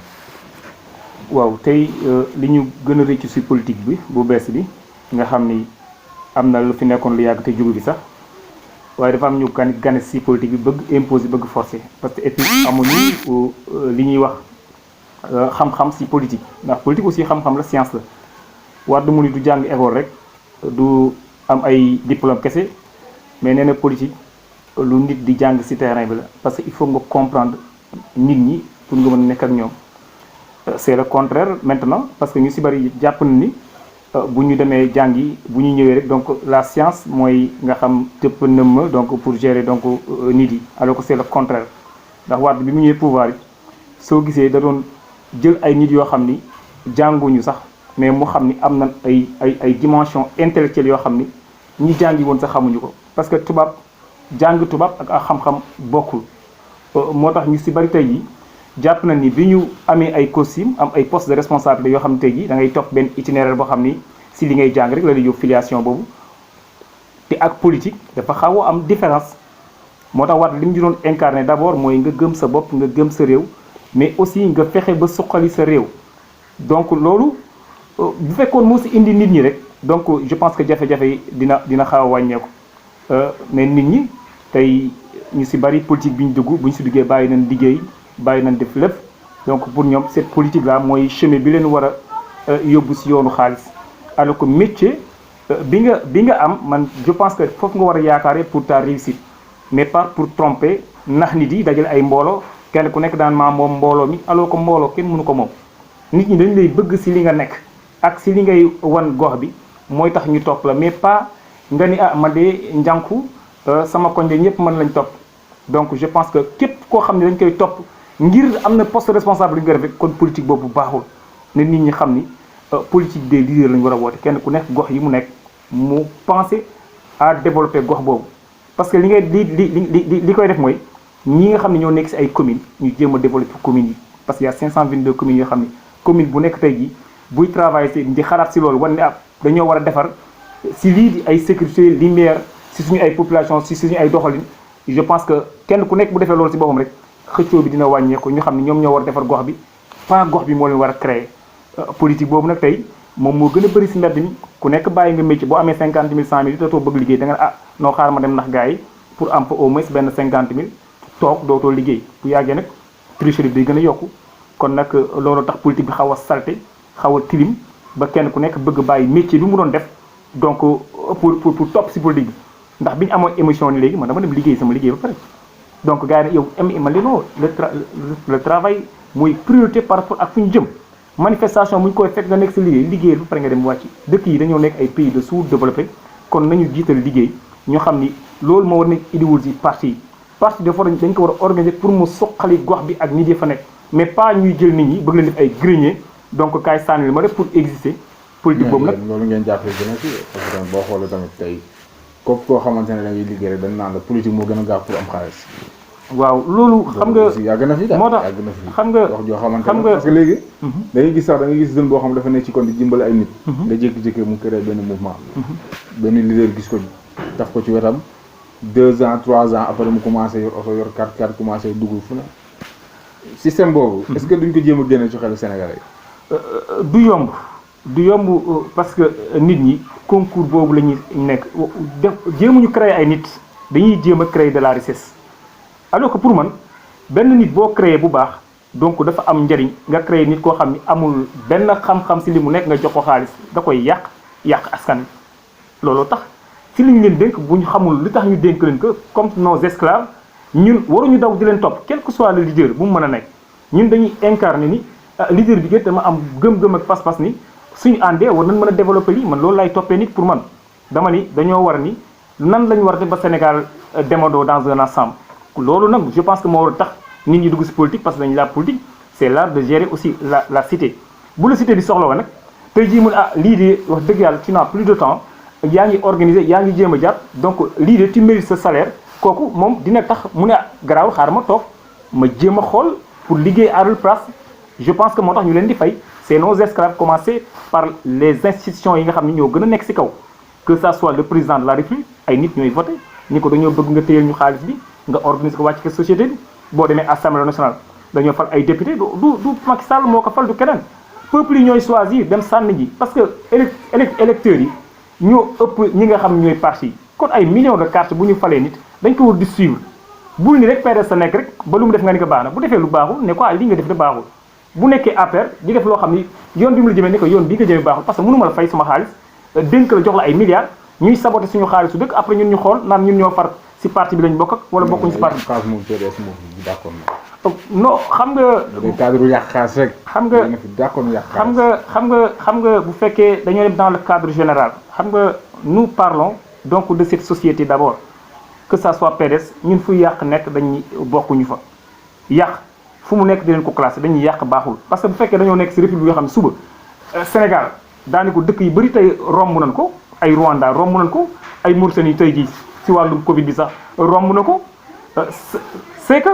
waaw tey li ñu gën a rëcc si politique bi bu bees bi nga xam ni am na lu fi nekkoon lu yàgg te jógu bi sax waaye dafa am ñu gane si politique bi bëgg imposer bëgg forcer parce que et puis amuñu li ñuy wax xam-xam si politique ndax politique aussi xam-xam la science la Wade mu ni du jàng école rek du am ay diplôme kese mais nee na politique lu nit di jàng si terrain bi la parce que il faut nga comprendre nit ñi pour nga mën a nekk ak ñoom c'est le contraire maintenant parce que ñu si bari jàpp na ni bu ñu demee jàngi bu ñu ñëwee rek donc la science mooy nga xam tëpp nëmm donc pour gérer donc nit yi alors que c'est le contraire ndax Wade bi mu ñëwee pouvoir yi soo gisee da doon jël ay nit yoo xam ni jànguñu sax mais mu xam ni am na ay dimension intellectuelle yoo xam ni ñi jàngi woon sax xamuñu ko parce que tubaab jàng tubaab ak xam-xam bokkul moo tax ñu si bari tey yi jàpp na ni bi ñu amee ay costume am ay postes de responsabilité yoo xam ne tey jii da ngay topp benn itinéraire boo xam ni si li ngay jàng rek la lay yóbbu filiation boobu te ak politique dafa xaw a am différence moo tax Wade li mu doon incarné d'abord mooy nga gëm sa bopp nga gëm sa réew mais aussi nga fexe ba suqali sa réew donc loolu bu fekkoon moo si indi nit ñi rek donc je pense que jafe-jafe yi dina xaw a wàññeeku mais nit ñi tey ñu si bari politique bi ñu dugg bu ñu si duggee bàyyi nañ liggéey bàyyi nañ def lépp donc pour ñoom cette politique là mooy chemin bi leen war a yóbbu si yoonu xaalis alors que métier bi nga am man je pense que foofu nga war a yaakaare pour ta réussite mais pas pour tromper nax nit yi dajale ay mbooloo kenn ku nekk daan maa moom mbooloo mi alors que mbooloo kenn mënu ko moom nit ñi dañ lay bëgg si li nga nekk ak si li ngay wan gox bi mooy tax ñu topp la mais pas nga ni ah ma de njànku sama koñ de ñëpp mën lañ topp donc je pense que képp koo xam ne dañ koy topp ngir am na poste responsable li nga def rek kon politique boobu baaxul ne nit ñi xam ni politique des leaders lañu war a woote kenn ku nekk gox yi mu nekk mu penser à développer gox boobu parce que li ngay li koy def mooy ñi nga xam ne ñoo nekk si ay communes ñu jéem a développer communes yi parce que y a 522 communes yoo xam ne commune bu nekk tey jii buy travailler si di xalaat si loolu wan ne ah dañoo war a defar si lii di ay sécurité lumière si suñu ay population si suñu ay doxalin je pense que kenn ku nekk bu defee loolu si boppam rek xëccoo bi dina wàññeeku ñu xam ne ñoom ñoo war a defar gox bi pas gox bi moo leen war a créer politique boobu nag tey moom moo gën a bëri si mbedd mi ku nekk bàyyi nga métier boo amee 50 000 100 000 dootoo bëgg liggéey da nga ne ah noo xaar ma dem ndax gars yi pour am fa au moins benn 50 000 toog dootoo liggéey bu yàggee nag tricherie bi day gën a yokku kon nag loolu tax politique bi xaw a salté xaw a tilim ba kenn ku nekk bëgg bàyyi métier bi mu doon def donc pour topp si politique bi ndax bi ñu amoon émission ni léegi man dama dem liggéey sama liggéey ba pare donc gars yi ne yow man li non le travail mooy priorité par rapport ak fu ñu jëm manifestation bu ñu koy fekk nga nekk si liggéey ba pare nga dem wàcc dëkk yi dañoo nekk ay pays de sous-développé kon nañu jiital liggéey ñoo xam ni loolu moo war nekk idéologie parti yi parti dafa dañ ko war a organiser pour mu suqali gox bi ak nit yi fa nekk mais pas ñuy jël nit ñi bëgg leen def ay grenier donc kaay sànni ma rek pour exister politique boobu nag loolu ngeen jàppee gën a si parce que boo xoolee tamit tey koo xamante ne da ngay liggéey rek dañ naan la politique moo gën a gaaw pour am xaalis. waaw loolu xam nga yàgg na fi daal moo tax yàgg na fi xam nga wax joo xamante xam ne nga parce que léegi da ngay gis sax da ngay gis jeune boo xam dafa nekk ci kon di dimbali ay nit nga jékki-jékki mu créé benn mouvement benn leader gis ko daf ko ci wetam 2 ans 3 ans après mu commencé yor oto yor 4x4 commencé dugg fu ne système boobu est-ce que duñ ko jéem a génne ci xelu Sénégalais yi du yomb parce que nit ñi concours boobu la ñuy nekk def jéemuñu créer ay nit dañuy jéem a créer de la richesse alors que pour man benn nit boo créer bu baax donc dafa am njariñ nga créer nit koo xam ni amul benn xam-xam si li mu nekk nga jox ko xaalis da koy yàq askan wi looloo tax si li ñu leen dénk bu ñu xamul li tax ñu dénk leen que comme nos esclaves ñun waruñu daw di leen topp quel que soit le leader bu mu mën a nekk ñun dañuy incarner ni leader bi gën dama am gëm-gëm ak pas-pas ni suñu àndee war nañ mën a développer lii man loolu lay toppee nit pour man dama ni dañoo war ni nan lañu war a def ba Sénégal demandoo dans un ensemble loolu nag je pense que moo war a tax nit ñi dugg si politique parce que dañu la politique c'est l'art de gérer aussi la cité bu la cité di soxla woon nag tey jii mun lii de wax dëgg yàlla tu n'as plus de temps yaa ngi organiser yaa ngi jéem a jàpp donc lii de tu mérites ce salaire kooku moom dina tax mu ne garaawul xaar ma toog ma jéem a xool pour liggéey à leur place je pense que moo tax ñu leen di fay c'est nos esclaves commencé par les institutions yi nga xam ne ñoo gën a nekk si kaw que ça soit le président de la République ay nit ñooy voté ni ko dañoo bëgg nga téyel ñu xaalis bi nga organiser ko wàcc ko société bi boo demee assemblée nationale dañoo fal ay député du Macky Sall moo ko fal du keneen peuple yi ñooy choisir dem sànni ji parce que électeurs yi ñoo ëpp ñi nga xam ñooy parti yi kon ay millions de cartes bu ñu falee nit dañ ko war di suivre bul ni rek PDS sa nekk rek ba lu mu def nga ni ko baax na bu defee lu baaxul ne ko li nga def de baaxul bu nekkee APR di def loo xam ni yoon bi mu la jëmee ne ko yoon bi nga jëmee baaxul parce que mënu ma la fay suma xaalis dénk la jox la ay milliards ñuy saboter suñu xaalisu dëkk après ñun ñu xool naan ñun ñoo far si parti bi lañ bokk ak wala bokkuñ si parti xaalis moom PDS moom d'accord na non xam nga cadre yàq xaalis rek xam nga d'accord yàq xaalis xam nga bu fekkee dañoo dem dans le cadre général xam nga nous parlons donc de cette société d'abord que ça soit PDS ñun fu yàq nekk dañuy bokkuñu fa yàq fu mu nekk di leen ko classé dañuy yàq baaxul parce que bu fekkee dañoo nekk si république yoo xam ne suba Sénégal daani ko dëkk yu bëri tey romb nañ ko ay Rwanda romb nañ ko ay Mauritanie tey jii si wàllum Covid bi sax romb na ko c'est que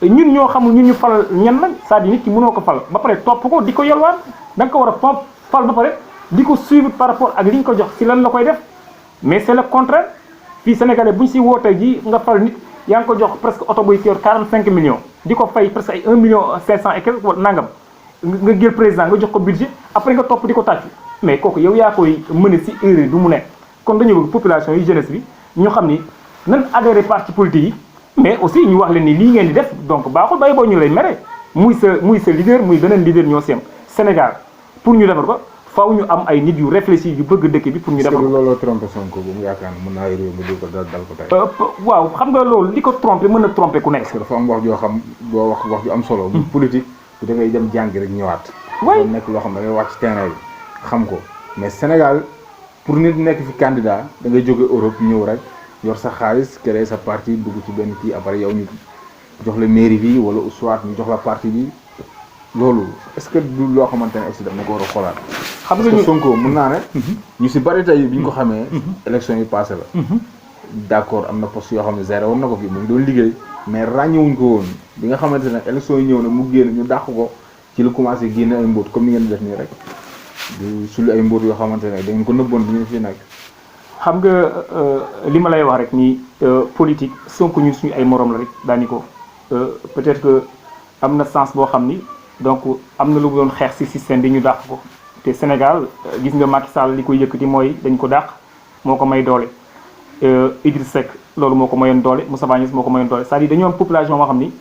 ñun ñoo xamul ñun ñu fal ñan lañ c'est-à-dire nit ki mënoo ko fal ba pare topp ko di ko yalwaan da nga ko war a fal ba pare di ko suivre par rapport ak li ñu ko jox si lan la koy def mais c'est le contraire fii Sénégalais bu ñu si wootee ji nga fal nit yaa ngi ko jox presque oto buy yor 45 millions di ko fay presque ay 1 million 500 et quelque wala nangam nga jël président nga jox ko budget après nga topp di ko tàcc mais kooku yow yaa koy mën si erreur du mu nekk kon dañu bëgg population yi jeunesse bi ñu xam ni nan adhéré parti politique yi mais aussi ñu wax leen ni lii ngeen di def donc baaxul bay boo ñu lay mere muy sa leader muy beneen leader ñoo seem Sénégal pour ñu defar ko faaw ñu am ay nit yu réfléchir yu bëgg dëkk bi pour ñu defar ko. looloo trompé Sonko bu mu yaakaar ne mën naa réew mi ko dal ko tey. waaw xam nga loolu li ko trompé mën na trompé ku nekk. parce que dafa am wax joo xam boo wax ju am solo. muy politique da ngay dem jàngi rek ñëwaat. waay nekk loo xam da ngay wàcc ci terrain bi xam ko mais Sénégal pour nit nekk fi candidat da ngay jóge Europe ñëw rek yor sa xaalis créer sa parti dugg ci benn kii après yow ñu jox la mairie bi wala soit ñu jox la parti bi loolu est-ce que du loo xamante ne aussi dama ko war a xoolaat. xam nga parce que Sonko mën naa ne. ñu si bari tey bi ñu ko xamee. élection yi passé la. d'accord am na poste yoo xam ne géré woon na ko fi mu ngi doon liggéey mais ràññewuñ ko woon bi nga xamante ne élection yi ñëw na mu génn ñu dàq ko ci lu commencé génne ay mbóot comme ni ngeen di def nii rek du sulli ay mbóot yoo xamante ne da ngeen ko nëbboon bi ñu fi nekk. xam nga li ma lay wax rek ni politique Sonko ñun suñu ay morom la rek daani ko peut-être que am na sens boo xam ni donc am na lu mu doon xeex ci système bi ñu dàq ko te Sénégal gis nga Macky Sall li koy yëkkati mooy dañ ko dàq moo ko may doole Idriss Seck loolu moo ko mayoon doole Moussa Niasse moo ko mayoon doole c'est-à-dire dañoo am population moo xam ni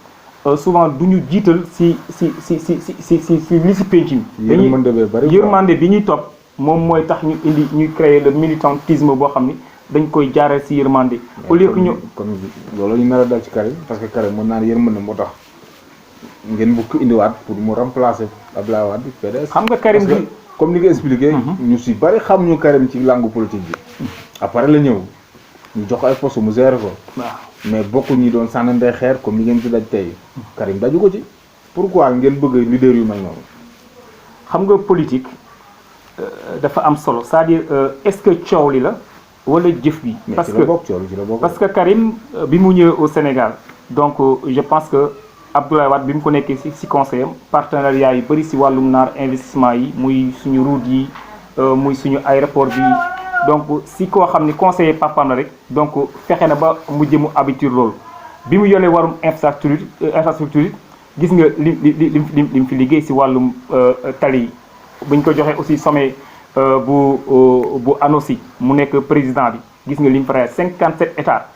souvent du ñu jiital ci li ci penc mi. yërmande bi ñuy topp moom mooy tax ñu indi ñuy créer le militantisme boo xam ni dañ koy jaaree ci yërmande. au lieu que ñu kon loolu ñu nar a dal ci Karim parce que Karim mën naa ne yërmande moo tax ngeen bëgg indiwaat pour mu remplacer Abdoulaye Wade PDS. xam nga Karim bi comme ni nga expliqué. ñu ci bari xam ñu Karim ci langue politique bi. après la ñëw ñu jox ay poste mu gérer ko. waaw mais bokku ñi doon sànnante xeer comme ni ngeen ci daj tey Karim daju ko ci. pourquoi ngeen bëgg leader yu mel noonu. xam nga politique dafa am solo c'est-à-dire est-ce que coow li la wala jëf bi. parce que Karim bi mu ñëwee au Sénégal donc je pense que Abdoulaye Wade bi mu ko nekkee ci conseil am partenariat yu bëri ci wàllum naar investissement yi muy suñu route yi muy suñu aéroport bi donc si koo xam ni conseiller papam la rek donc fexe na ba mujj mu habitude loolu bi mu yolee warum infrastructure gis nga lim fi liggéey ci wàllum tali yi bu ñu ko joxee aussi sommet bu ANOCI mu nekk président bi gis nga lim fa 57 états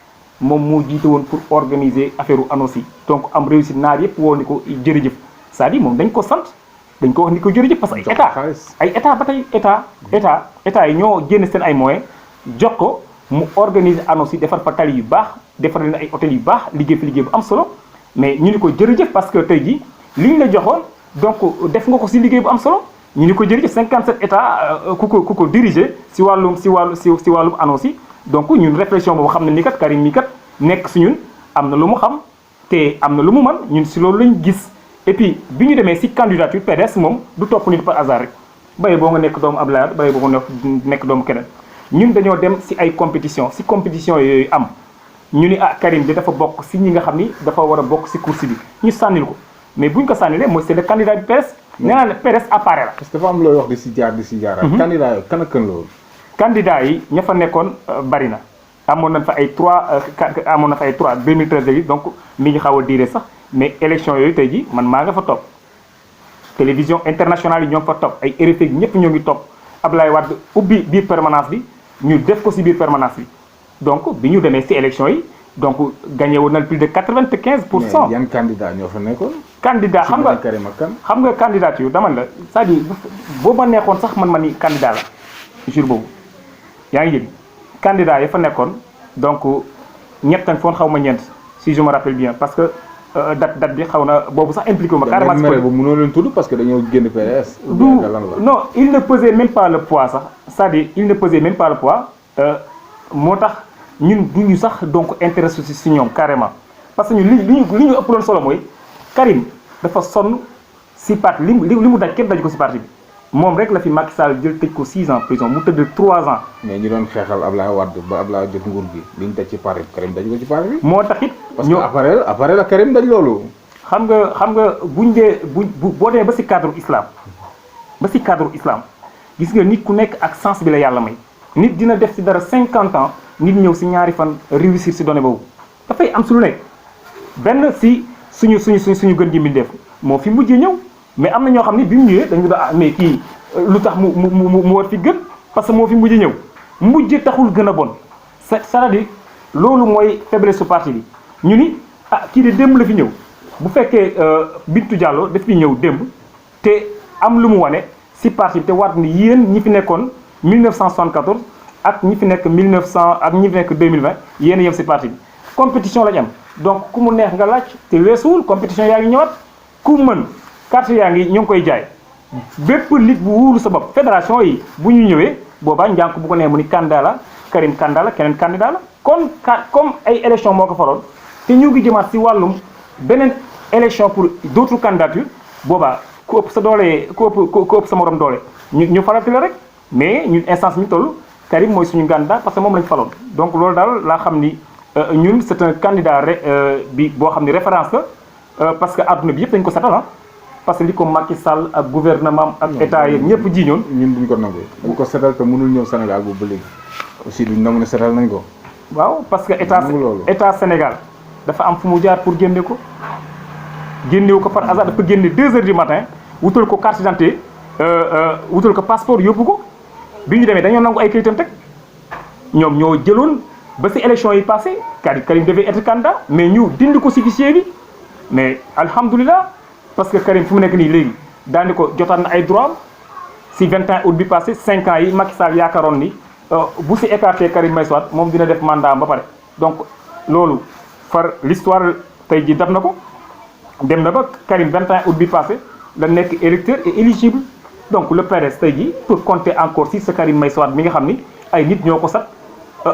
moom moo jiite woon pour organiser affaire ANOCI donc am réussite naar yëpp woo ni ko jërëjëf c'est-à-dire moom dañ ko sant dañ ko wax ni ko jërëjëf parce que ay état ba tey état yi ñoo génn seen ay moyens jox ko mu organiser ANOCI defar fa tali yu baax defar leen ay hôtel yu baax liggéey fi liggéey bu am solo mais ñu ni ko jërëjëf parce que tey jii liñ la joxoon donc def nga ko ci liggéey bu am solo ñu ni ko jërëjëf 57 états ku ko diriger ci wàllum ANOCI donc ñun réflexion boobu xam ne ni kat Karim mi kat nekk ci ñun am na lu mu xam te am na lu mu mën ñun ci loolu lañ gis et puis bi ñu demee ci candidature PDS moom du topp nit par hasard rek baye boo nga nekk doomu Abdoulaye Wade baye boo nga nekk doomu keneen ñun dañoo dem ci ay compétition yooyu am ñu ni Karim de dafa bokk ci ñi nga xam ni dafa war a bokk ci course bi ñu sànnil ko mais buñ ko sànnilee mooy c'est le candidat du PS nee naa ne PDS appareil la. parce que dafa am looy wax di ci jaar. candidat yooyu kan ak kan loolu. candidat yi ña fa nekkoon bari na amoon nañ fa ay 3 2013 yi donc mi ngi xaw a diire sax mais élection yooyu tey ji man maa nga fa topp télévision internationale yi ñoo fa topp ay RFI ñëpp ñoo ngi topp Abdoulaye Wade ubbi biir permanence bi ñu def ko ci biir permanence bi donc bi ñu demee ci élection yi donc gagné woon na plus de 95%. mais yan candidat ñoo fa nekkoon. candidat xam nga candidature dama la c'est-à-dire boo ma neexoon sax man ma ni candidat la jour boobu. yaa ngi yëg candidat yi fa nekkoon donc ñett foon xaw ma ñeent si je me rappelle bien parce que date bi xaw na boobu sax impliqué wu ma carrément. bu mënoo leen tudd parce que dañoo génn PDS. non il ne pesait même pas le poids sax c'est-à-dire il ne pesait même pas le poids moo tax ñun duñu sax donc intéressé si ñoom carrément parce que ñun li ñu ëpp doon solo mooy Karim dafa sonn si parti li mu daj kenn daj ko si parti bi. moom rek la fi Macky Sall jël tëj ko 6 ans prison mu tëdd 3 ans. mais ñu doon xeexal Ablaye Wade ba Ablaye jot nguur gi liñ daj ci parti Karim daj ko ci parti bi. moo tax it parce que après la Karim daj loolu. xam nga buñ dee boo dee ba ci cadre islam gis nga nit ku nekk ak sens bi la yàlla may. nit dina def ci dara 50 ans nit ñëw ci ñaari fan réussir ci donné boobu dafay am su lu nekk benn ci suñu gën ji mbindeef moo fi mujjee ñëw. mais am na ñoo xam ne bi mu ñëwee dañu doon mais kii lu tax mu war fi gën parce que moo fi mujj ñëw mujj taxul gën a bon c'est-à-dire loolu mooy faiblesse su parti bi ñu ni kii de démb la fi ñëw bu fekkee Bintou Diallo daf fi ñëw démb te am lu mu wane si parti bi te waat ni yéen ñi fi nekkoon 1974 ak ñi fi nekk 1900 ak ñi fi nekk 2020 yéen a yem si parti bi compétition lañu am donc ku mu neex nga laaj te weesuwul compétition yaa ngi ñëwaat ku mën. carte yaa ngi ñu ngi koy jaay bépp nit bu wuuru sa bopp fédération yi bu ñu ñëwee boobaa njànk bu ko nee mu ni candidat la Karim candidat la keneen candidat la kon comme ay élection moo ko faroon te ñu ngi jëmaat si wàllum beneen élection pour d'autres candidatures boobaa ku ëpp sa doole ku ëpp sa morom doole ñu farati la rek mais ñun instance mi toll Karim mooy suñu candidat parce que moom lañ faloon donc loolu daal laa xam ni ñun c'est un candidat bi boo xam ni référence la parce que adduna bi yëpp dañ ko setal parce que li ko Macky Sall ak gouvernement ak état yi ñëpp ji ñoon ñun duñ ko nangu dañ ko setal te mënul ñëw Sénégal boobu ba léegi aussi duñ nangu ne setal nañ ko. waaw parce que état Sénégal dafa am fu mu jaar pour génne ko génnewu ko par hasard dafa génne 2 heures du matin wutal ko carte d'identité wutal ko passeport yóbbu ko bi ñu demee dañoo nangu ay kayitam teg ñoom ñoo jëloon ba ci élection yi passé Karim devait être candidat mais ñu dindi ko ci fichier bi mais alhamdulilah. parce que Karim fu mu nekk nii léegi daani ko jotaat na ay droit si 21 août bi passé 5 ans yi Macky Sall yaakaaroon ni bu si écarté Karim Meïssa Wade moom dina def mandat ba pare donc loolu far l'histoire tey ji def na ko dem na ba Karim 21 août bi passé la nekk électeur et éligible donc le PDS tey ji peut compter encore si ce Karim Meïssa Wade mi nga xam ni ay nit ñoo ko sat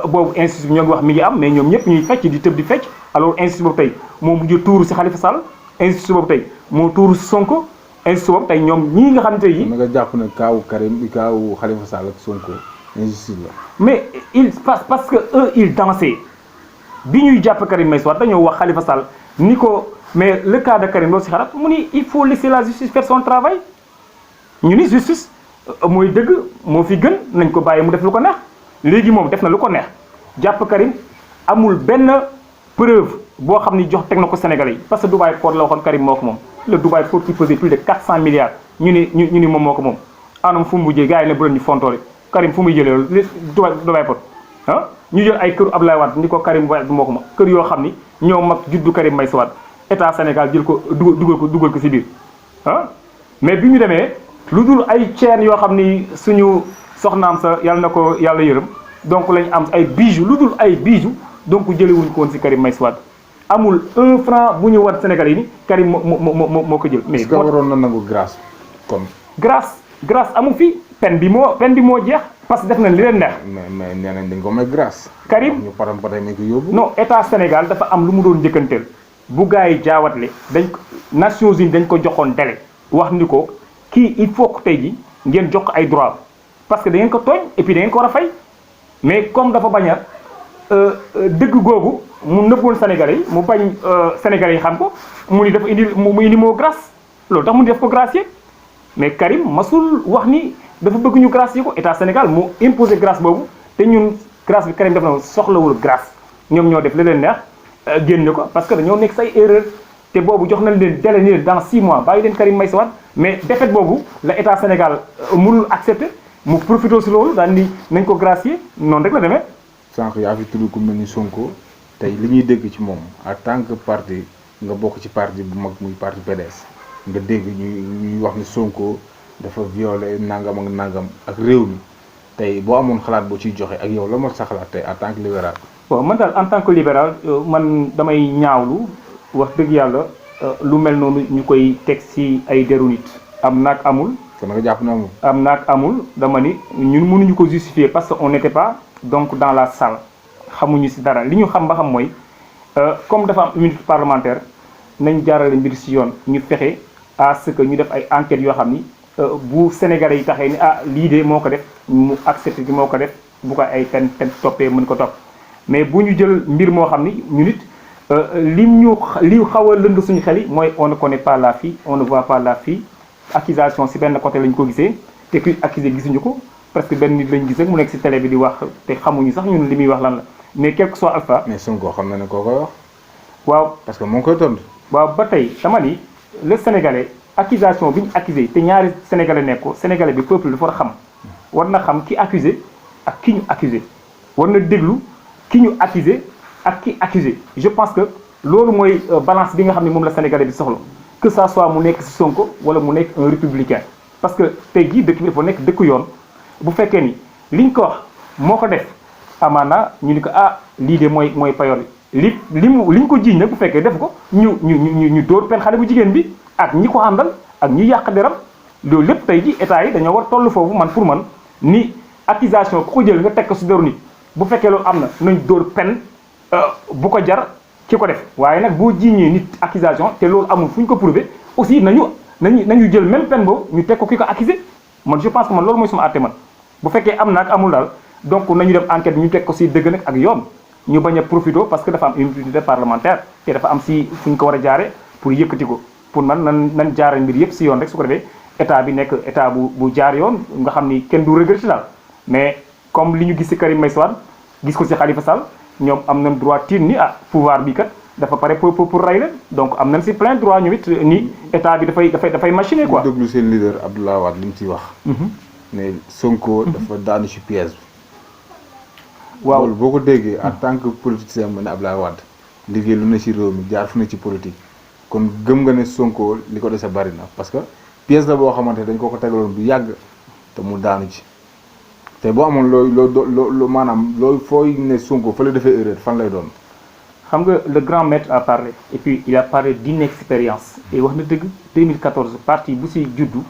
boobu institut ñoo ngi wax mi ngi am mais ñoom ñëpp ñuy fecc di tëb di fecc alors institut boobu tey moo mujj tuuru si Khalifa Sall institut boobu tey moo tuuru si Sonko institut boobu tey ñoom ñii nga xam ne tey yi nga jàpp ne kaawu Karim kaawu Khalifa Sall ak Sonko injustice la. mais parce que eux ils dansaient bi ñuy jàpp Karim Meïssa Wade dañoo wax Khalifa Sall ni ko mais le cas de Karim loolu si xalaat mu ni il faut laisser la justice faire son travail ñu ni justice mooy dëgg moo fi gën nañ ko bàyyi mu def lu ko neex léegi moom def na lu ko neex jàpp Karim amul benn preuve boo xam ni jox teg na ko Sénégalais yi parce que Dubaï Port la waxoon Karim moo ko moom le Dubaï Port qui faisait plus de 400 milliards ñu ni moom moo ko moom anam fu mu mujjee gars yi ne bu leen ñu fontoole Karim fu muy jëlee loolu Dubaï Port ah ñu jël ay këru Abdoulaye Wade ni ko Karim Wade moo ko moom kër yoo xam ni ñoo mag juddu Karim Meïssa Wade état Sénégal jël ko dugal ko si biir ah mais bi ñu demee lu dul ay chaînes yoo xam ni suñu soxnaam sa yàlla na ko yàlla yërëm donc lañ am ay bijoux lu dul ay bijoux donc jëlewuñ ko woon si Karim Meïssa Wade amul 1 franc bu ñu war Sénégal yi ni Karim moo ko jël. mais est-ce que waroon na nangu grâce kon. grâce amu fi peine bi moo jeex parce que def nañ li leen neex. mais nee nañ dañ ko may grâce. Karim ñu param patay ko yóbbu. non état Sénégal dafa am lu mu doon njëkkanteel bu gars yi jaawatle dañ ko Nations Unies dañ ko joxoon délai wax ni ko kii il faut que tey ji ngeen jox ko ay droit parce que da ngeen ko tooñ et puis da ngeen ko war a fay mais comme dafa bañ a dëgg googu mu nëbboon Sénégalais yi mu bañ Sénégalais yi xam ko mu ni dafa mu indi moo grâce loolu tax mu def ko gracier mais Karim masul wax ni dafa bëgg ñu gracier ko état Sénégal moo imposé grâce boobu te ñun grâce bi Karim def na soxlawul grâce ñoom ñoo def li leen neex génne ko parce que dañoo nekk say erreur te boobu jox nañ leen délai ni dans 6 mois bàyyi leen Karim Meïssa Wade mais défaite boobu la état Sénégal mënul accepter mu profité si loolu daal ni nañ ko gracier noonu rek la demee. sànq yaa fi tudd ku mel ni Sonko tey li ñuy dégg ci moom en tant que parti nga bokk ci parti bu mag muy parti PDS nga dégg ñuy wax ni Sonko dafa violé nangam ak nangam ak réew mi tey boo amoon xalaat boo ciy joxe ak yow la ma sa xalaat tey en tant que libéral. bon man daal en tant que libéral man damay ñaawlu wax dëgg yàlla lu mel noonu ñu koy teg ci ay deru nit am naag amul. kon nga jàpp na amul. am naag amul dama ni ñun mënuñu ko justifier parce que on n'était pas donc dans la salle xamuñu ci dara li ñu xam ba xam mooy comme dafa am immunité parlementaire nañ jaarale mbir ci yoon ñu fexe à ce que ñu def ay enquêtes yoo xam ni bu Sénégalais yi taxee ni lii de moo ko def mu accepté gi moo ko def bu ko ay ten toppee mën ko topp mais bu ñu jël mbir moo xam ni ñu nit li xaw a lënd suñu xel yi mooy on ne connaît pas la fille on ne voit pas la fille accusation ci benn côté lañ ko gisee te kuy accusé gisuñu ko presque benn nit lañ gis rek mu nekk ci télé bi di wax te xamuñu sax ñun li muy wax lan la mais quel que soit alpha. mais Sonko xam na ne koo koy wax. waaw parce que moo ngi koy tontu. waaw ba tey dama ni le sénégalais accusation bi ñu accusé te ñaari sénégalais nekk ko sénégalais bi peuple dafa war na xam ki accusé ak ki ñu accusé war na déglu ki ñu accusé ak ki accusé je pense que loolu mooy balance bi nga xam ne moom la sénégalais bi soxla que ça soit mu nekk ci Sonko wala mu nekk un républicain parce que tey jii dëkk bi dafa nekk dëkku yoon bu fekkee ni liñ ko wax moo ko def amaana ñu ni ko lii de mooy payoor li liñ ko jiiñ nag bu fekkee def ko ñu dóor pen xale bu jigéen bi ak ñi ko àndal ak ñi yàq deram loolu lépp tey ji état yi dañoo war toll foofu man pour man ni accusation ku ko jël nga teg ko ci deru nit bu fekkee loolu am na nañ dóor pen bu ko jar ki ko def waaye nag boo jiiñee nit accusation te loolu amul fu ñu ko prouver aussi nañu jël même peine boobu ñu teg ko ki ko accusé man je pense que man loolu mooy suma àtte man bu fekkee am na ak amul daal donc nañu def enquête ñu teg ko ci dëgg nag ak yoon ñu bañ a profité parce que dafa am immunité parlementaire te dafa am ci fu ñu ko war a jaare pour yëkkati ko pour man nan jaare mbir yëpp ci yoon rek su ko defee état bi nekk état bu jaar yoon nga xam ni kenn du regretter daal mais comme li ñu gis ci Karim Meïssa Wade gis ko ci Khalifa Sall ñoom am nañ droit tiit ni pouvoir bi kat dafa pare pour rey leen donc am nañ ci plein droit ñu it ni état bi dafay machiner quoi. déglu seen leader Abdoulaye Wade li mu ciy wax. ne Sonko dafa daanu ci piège bi. waaw loolu boo ko déggee en tant que politicien mu ne Abdoulaye Wade liggéey lu ne ci réew mi jaar fu ne ci politique kon gëm nga ne Sonko li ko dese bari na parce que pièce la boo xamante dañ ko tegaloon bu yàgg te mu daanu ci te boo amoon loo maanaam loolu fooy ne Sonko fa la defee erreur fan lay doon. xam nga le grand maître a parlé et puis il a parlé d'inexpérience et wax na dëgg 2014 parti bu ci juddu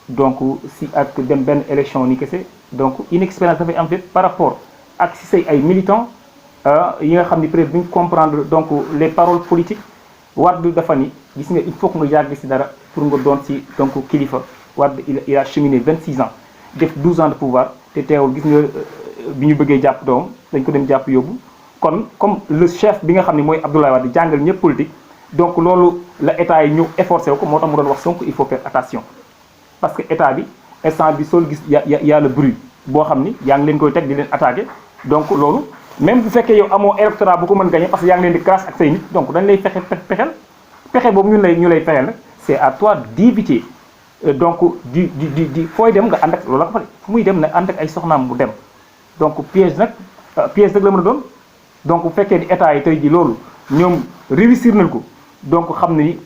donc si ak dem benn élection ni kese donc inexpérience dafay am fépp par rapport ak si say ay militants yi nga xam ni peut-être duñ comprendre donc les paroles politiques Wade dafa ni gis nga il faut que nga yàgg ci dara pour nga doon ci donc kilifa Wade il a cheminé 26 ans def 12 ans de pouvoir te teewul gis nga bi ñu bëggee jàpp doom dañ ko dem jàpp yóbbu. kon comme le chef bi nga xam ne mooy Abdoulaye Wade di jàngal ñëpp politique donc loolu la état yi ñëw efforcé wu ko moo tax mu doon wax Sonko il faut faire attention parce que état bi instant bi sol gis y a le bruit boo xam ni yaa ngi leen koy teg di leen attaqué donc loolu même bu fekkee yow amoo électorat bu ko mën gagné parce que yaa ngi leen di crasse ak say nit donc dañ lay pexel pexe boobu ñu lay fexeel nag c'est à toi d'éviter donc di fooy dem nga ànd ak loolu la ko fa fu muy dem nag ànd ak ay soxnaam bu dem donc piège nag la mën a doon donc bu fekkee di état yi tey ji loolu ñoom réussir nañ ko donc xam ni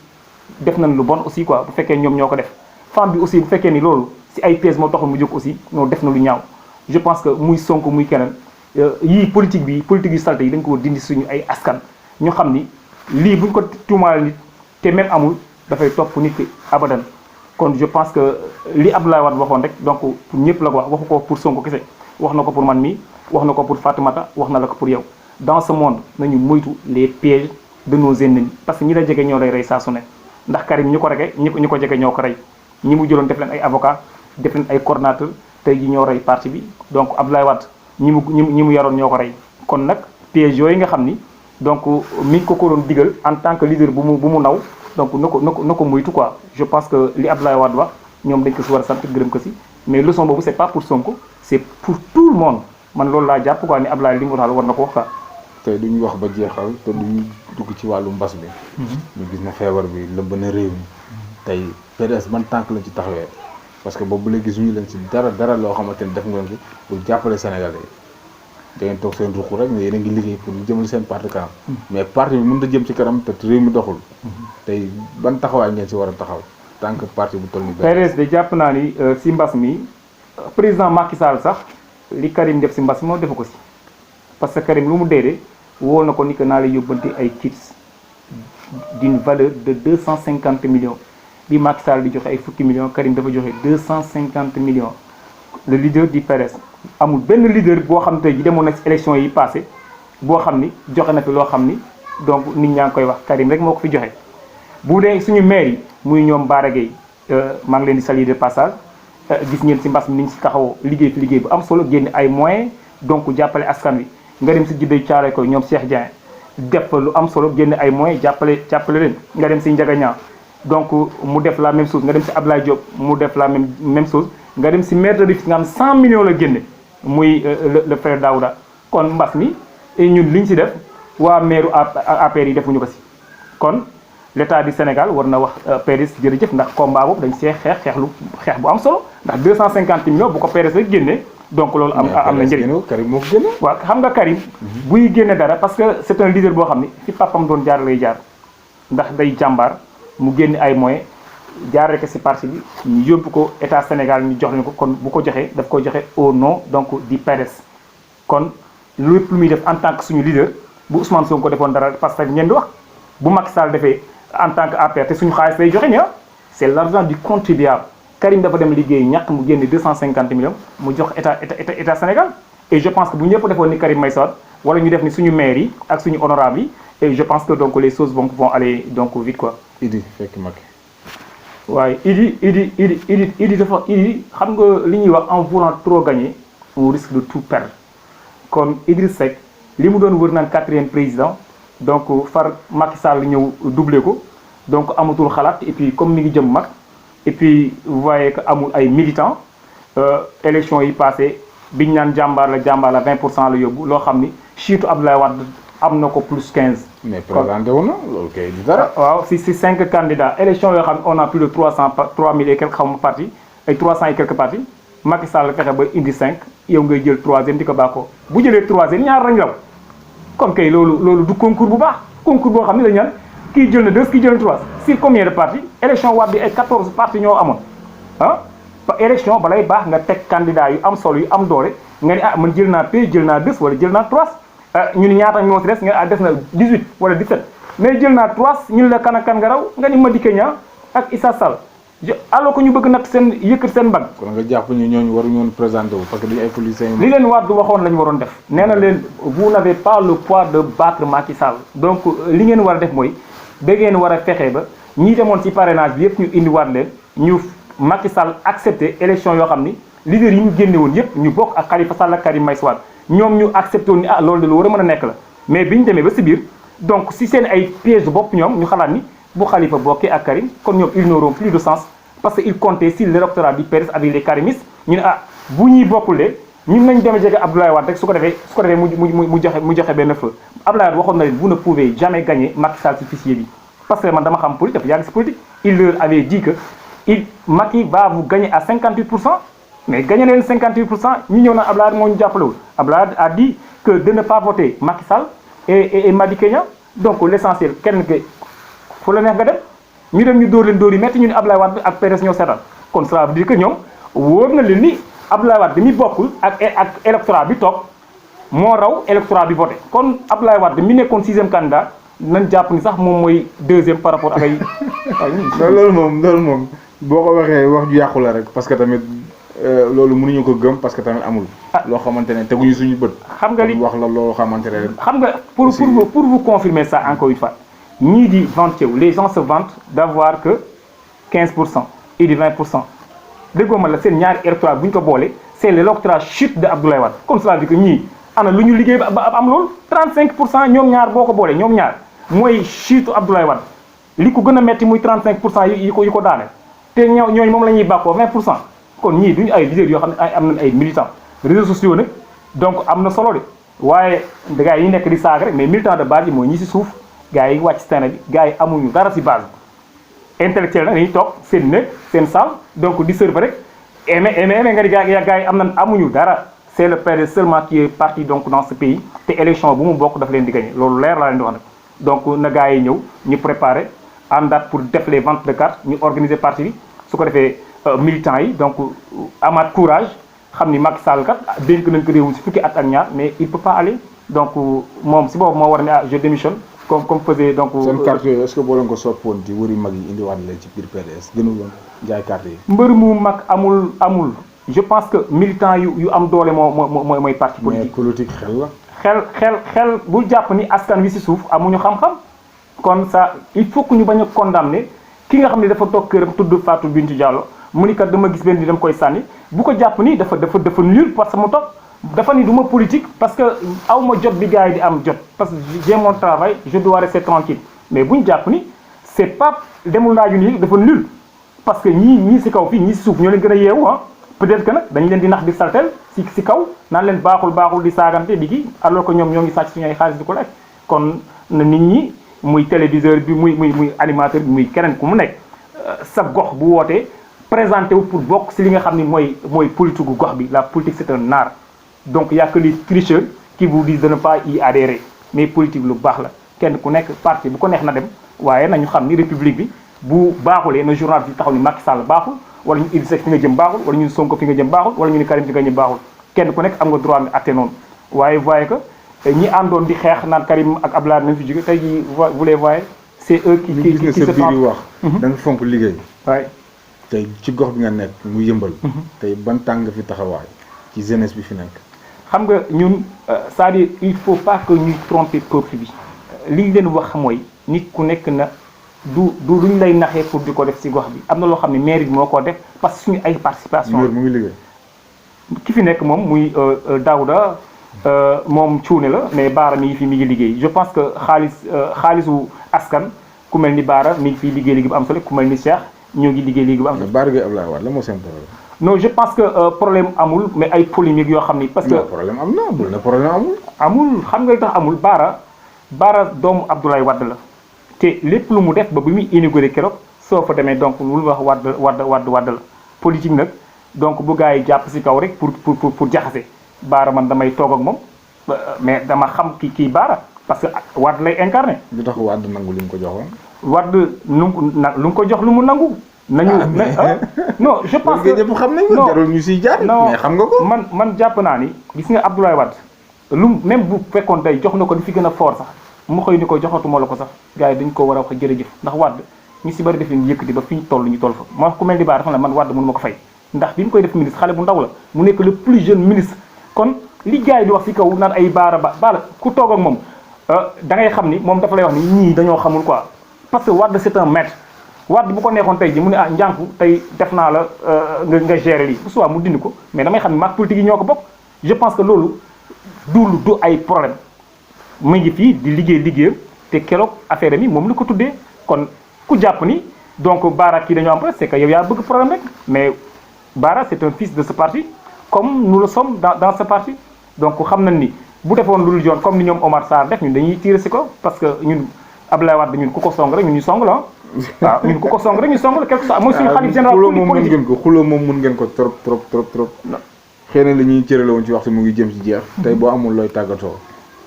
def nañ lu bon aussi quoi bu fekkee ñoom ñoo ko def femme bi aussi bu fekkee ni loolu si ay pièges moo taxul mu jóg aussi ñoo def na lu ñaaw je pense que muy Sonko muy keneen yii politique yu salte yi dañ ko war dindi suñu ay askan ñu xam ni lii buñ ko tuumaal nit te même amul dafay topp nit ki abadan kon je pense que li Abdoulaye Wade waxoon rek donc pour ñëpp la ko waxu ko pour Sonko kese wax na ko pour man mii wax na ko pour Fatoumata wax na la ko pour yow dans ce monde nañu moytu les pièges de nos ennemis parce que ñi la jege ñoo lay rey saa su ne ndax Karim ñu ko rege ñu ko jege ñoo ko rey ñi mu jëloon def leen ay avocat def leen ay coordonnateur tey ji ñoo rey parti bi donc Abdoulaye Wade ñi mu yaroon ñoo ko rey kon nag pièges yooyu nga xam ni donc mi ngi ko doon digal en tant que leader bu mu naw donc na ko moytu quoi je pense que li Abdoulaye Wade wax ñoom dañ ko si war a sant gërëm ko si mais leçon boobu c'est pas pour Sonko c'est pour tout le monde man loolu laa jàpp quoi ni Abdoulaye li mu waxal war na ko wax quoi. tey duñu wax ba jeexal te duñu dugg ci wàllu mbas bi. ñu gis na feebar bi lëmb na réew mi tey PDS ban tànk lañ ci taxawee parce que boobu léegi gisuñu leen ci dara loo xamante ni def ngeen ko pour jàppale Sénégalais yi da ngeen toog seen ruq rek ne yéen a ngi liggéey pour ñu jëmal seen parti kanam mais parti bi mënut a jëm ci kanam te réew mi doxul tey ban taxawaay ngeen ci war a taxaw tant que parti bu toll ni PDS de jàpp naa ni si mbas mi président Macky Sall sax li Karim def si mbas mi moom defu ko si parce que Karim lu mu dee wóor na ko ni que naa lay yóbbante ay kits d'une valeur de 250 millions bi Macky Sall di joxe ay fukki millions Karim dafa joxe 250 millions le leader du PDS amul benn leader boo xam tey ji demoon na ci élection yi passé boo xam ni joxe na fi loo xam ni donc nit ñaa ngi koy wax Karim rek moo ko fi joxe bu dee suñu maire yi muy ñoom Bara Gueye maa ngi leen di saluer de passage gis ngeen ci mbas mi ni ñu ci taxawoo liggéey fi liggéey bu am solo génn ay moyens donc jàppale askan wi nga dem ci Jidday Thiaroye ko ñoom Cheikh Dieng def lu am solo génn ay moyens jàppale leen nga dem ci Ndiaga Niang donc mu def la même chose nga dem ci Ablaye Diop mu def la même chose nga dem ci maire de Rufisque nga am 100 millions la génne muy le frère Daouda kon mbas mi ñun liñ ci def waa maire APR yi defuñu ko ci kon l'état du Sénégal war na wax PDS jërëjëf ndax combat boobu dañ see xeex bu am solo ndax 250 millions bu ko PDS rek génnee donc loolu am na njëriñ. Karim moo ko génne. waaw xam nga Karim buy génne dara parce que c'est un leader boo xam ni fi papam doon jaar lay jaar ndax day jàmbaar mu génne ay moyens jaaree ko ci parti bi ñu yóbbu ko état Sénégal ñu jox leen ko kon bu ko joxee daf ko joxe au nom donc du PDS kon lépp lu muy def en tant que suñu leader bu Ousmane Sonko defoon dara parce que ngeen di wax bu Macky Sall defee en tant que APR te suñu xaalis lay joxe ña c'est l'argent du contribuable Karim dafa dem liggéey ñàkk mu génne 250 millions mu jox état Sénégal et je pense que bu ñëpp defoon ni Karim Meïssa Wade wala ñu def ni suñu maire yi ak suñu honorable yi et je pense que donc les choses vont aller donc vite quoi. Idi fekk Macky. waaye Idi dafa xam nga li ñuy wax en voulant trop gagner on risque de tout perdre kon Idriss Seck li mu doon wër naan 4e président donc far Macky Sall ñëw doublé ko donc amatul xalaat et puis comme mi ngi jëm mag et puis vous voyez que amul ay militants élection yi passé biñ naan jàmbaar la 20% la yóbbu loo xam ni chiitu Abdoulaye Wade am na ko plus 15. mais présenté wu na loolu kay du dara. waaw si 5 candidats élection yoo xam ne on a plus de 3000 et quelques xaw ma partis ay 300 et quelques partis Macky Sall fexe ba indi 5 yow ngay jël 3e di ko bàkkoo bu jëlee 3e ñaar lañ raw kon kay loolu du concours bu baax concours boo xam ne dañu naan kii jël na 2 kii jël na 3 sur combien de partis élection Wade bi ay 14 partis ñoo amoon ah ba élection balay baax nga teg candidat yu am solo yu am doole nga ni man jël naa P jël naa 2 wala jël naa 3 ñu ni ñaata ñoo si des nga des na 18 wala 17 mais jël naa 3 ñu ne la kan ak kan nga raw nga ni Madické Niang ak Issa Sall alors que ñu bëgg nag seen yëkkat seen mbagg. kon nga jàpp ñu ñooñu waruñu woon présenté wu parce que dañu ay politiciens li leen Wade waxoon la ñu waroon def nee na leen vous n'avez pas le poids de battre Macky Sall donc li ngeen war a def mooy da ngeen war a fexe ba ñi demoon ci parrainage bi yëpp ñu indiwaat leen ñu Macky Sall accepté élection yoo xam ni leader yi ñu génne woon yëpp ñu bokk ak Khalifa Sall ak Karim Meïssa Wade ñoom ñu accepté woon ni ah loolu de lu war a mën a nekk la mais bi ñu demee ba si biir donc si seen ay pièges bopp ñoom ñu xalaat ni bu Khalifa bokkee ak Karim kon ñoom ils n'auront plus de sens parce que ils comptaient sur l'électorat du PDS avec les karimistes ñu ne ah bu ñuy bokkul de ñun nañ dem jege Abdoulaye Wade rek su ko defee mu joxe benn feu Abdoulaye Wade waxoon na leen vous ne pouvez jamais gagner Macky Sall si fichier bi parce que man dama xam politique dafa yàgg si politique il leur avait dit que Macky va vous gagner à 58%, mais gagner leen 58% ñu ñëw na Abdoulaye moo ñu jàppalewul Abdoulaye a dit que de ne pas voter Macky Sall et Madické Niang donc l'essentiel kenn ke fu la neex nga dem ñu dem ñu dóor leen dóor yi metti ñu ne Abdoulaye Wade ak PDS ñoo seetal kon ça veut dire que ñoom wóor na leen ni Abdoulaye Wade mi bokkul ak électorat bi toog moo raw électorat bi voté kon Abdoulaye Wade mi nekkoon 6e candidat nañ jàpp ni sax moom mooy 2e par rapport ak ay. loolu moom boo ko waxee wax ju yàqu la rek parce que tamit loolu mënuñu ko gëm parce que tamit amul. loo xamante ne teguñu suñu bët. xam nga li wax la loo xamante ne. xam nga pour vous confirmer ça encore une fois ñii di vanté wu les gens se vantent d'avoir que 15% et di 20%. déggoo ma la seen ñaari électorat bu ñu ko boole c'est l'électorat chute de Abdoulaye Wade comme cela veut dire que ñii ana lu ñu liggéey ba am loolu 35% ñoom ñaar boo ko boolee ñoom ñaar mooy chute Abdoulaye Wade li ko gën a metti muy 35% yi ko daaneel te ñooñu moom la ñuy bàkkoo 20% kon ñii duñu ay leaders yoo xam ne am nañ ay militants réseaux sociaux nag donc am na solo de waaye gars yi nekk di saaga rek mais militants de base yi mooy ñi si suuf gars yi wàcc terrain bi gars yi amuñu dara si base intellectuel nag dañuy toog seen nekk seen salle donc di serve rek mais nga di gars yi amuñu dara c'est le PDS seulement qui est parti donc dans ce pays te élection bu mu bokk dafa leen di gagner loolu leer laa leen di wax nag donc na gars yi ñëw ñu préparer àndaat pour def les ventes de cartes ñu organiser parti bi su ko defee militants yi donc amaat courage xam ni Macky Sall kat dénk nañ ko réew si fukki at ak ñaar mais il peut pas aller donc moom si boobu moo war ne ah je démissionne comme faisait donc. seen carte yooyu est-ce que boo leen ko soppoon ci wëri mag yi indiwaat leen ci biir PDS gënul woon jaay carte yi. mbër mu mag amul je pense que militant yu am doole mooy parti politique. mais politique xel la. xel bu jàpp ni askan wi si suuf amuñu xam-xam kon ça il faut que ñu bañ a condamner ki nga xam ne dafa toog këram tudd Fatou Bintou Diallo mu ni kat dama gis benn di dem koy sànni bu ko jàpp ni dafa nul parce que mu toog dafa ni du ma politique parce que aw ma jot bi gars yi di am jot parce que j'ai mon travail je dois rester tranquille mais bu ñu jàpp ni c'est pas demul naaju nii dafa nul parce que ñii si kaw fii ñii si suuf ñoo leen gën a yeewu ah peut-être que nag dañu leen di nax di saltel si kaw naan leen baaxul di saagante di kii alors que ñoom ñoo ngi sàcc suñu ay xaalis di ko lekk kon na nit ñi muy téléviseur bi muy animateur bi muy keneen ku mu nekk sa gox bu wootee présenté wu pour bokk si li nga xam ni mooy politique gu gox bi la politique c'est un art donc y a que les tricheurs qui vous disent de ne pas y adhérer mais politique lu baax la kenn ku nekk parti bu ko neex na dem waaye nañu xam ni république bi bu baaxulee na journal bi taxaw ni Macky Sall baaxul wala ñu Idrissa Seck fi nga jëm baaxul wala ñu Sonko fi nga jëm baaxul wala ñu ni Karim fi nga jëm baaxul kenn ku nekk am nga droit nga atte noonu waaye voyez que ñi àndoon di xeex naan Karim ak Abdoulaye nañ fi jóge tey jii vous les voyez c'est eux qui se biir wax da nga fonk liggéey waaye tey ci gox bi nga nekk mu yëmbal tey ban tàng fi taxawaay ci jeunesse bi fi nekk xam nga ñun c'est-à-dire il faut pas que ñuy tromper peuple bi li ñu leen wax mooy nit ku nekk na du luñ lay naxee pour di ko def ci gox bi am na loo xam ne mairie bi moo ko def parce que suñu ay participation mu ngi liggéey ki fi nekk moom muy Daouda moom cuune la mais Baara mi ngi liggéey je pense que xaalisu askan ku mel ni Baara mi ngi fiy liggéey bu am solo ku mel ni Cheikh ñoo ngi liggéey bu am solo. Baara Gueye Abdoulaye Wade la moo seen problème. non je pense que problème amul mais ay polémique yoo xam ni. parce que problème am na bul na problème amul. amul xam nga li tax amul Baara doomu Abdoulaye Wade la te lépp lu mu def ba bi muy inauguré keroog soo fa demee donc lu wax Wade la politique nag donc bu gars yi jàpp si kaw rek pour jaxase Baara man damay toog ak moom mais dama xam kii Baara parce que Wade lay incarné. lu tax Wade nangu li mu ko joxoon. Wade lu mu ko jox lu mu nangu. non je pense que ñëpp xam nañ ko jarul ñu siy jaar. mais xam nga ko man jàpp naa ni gis nga Abdoulaye Wade lu même bu fekkoon tey jox na ko li fi gën a fort sax mu xëy ni ko joxatuma la ko sax gars yi dañ ko war a wax jërëjëf ndax Wade ñu si bëri def leen yëkkati ba fi ñu toll fa moo wax ku mel ni Baara dafa ne man Wade mënu ma ko fay ndax bi mu koy def ministre xale bu ndaw la mu nekk le plus jeune ministre kon li gars yi di wax si kaw naan ay Baara ku toog ak moom da ngay xam ni moom dafa lay wax ni ñii dañoo xamul quoi parce que Wade c'est un maître Wade bu ko neexoon tey ji mu ne ah njànku tey def naa la nga gérer lii bu subaa mu dindi ko mais damay xam ne maag politique yi ñoo ko bokk. Je pense que loolu du ay problème mu ngi fii di liggéeyam te keroog affaire mi moom la ko tuddee kon ku jàpp ni donc Bara kii dañoo am problème c'est que yow yaa bëgg problème rek mais Bara c'est un fils de ce parti comme nous le sommes dans ce parti donc xam nañ ni bu defoon lu dul yoon comme ni ñoom Omar Sarr def ñun dañuy tirer si ko parce que ñun Abdoulaye Wade ñun ku ko song rek ñun ñu song la waaw ñun ku ko song rek ñu song la quelque soit mooy suñu xalif général politique xuloo moom mun ngeen ko trop xëy na li ñuy cërale woon ci waxtu mu ngi jëm ci jeex tey boo amul looy tàggatoo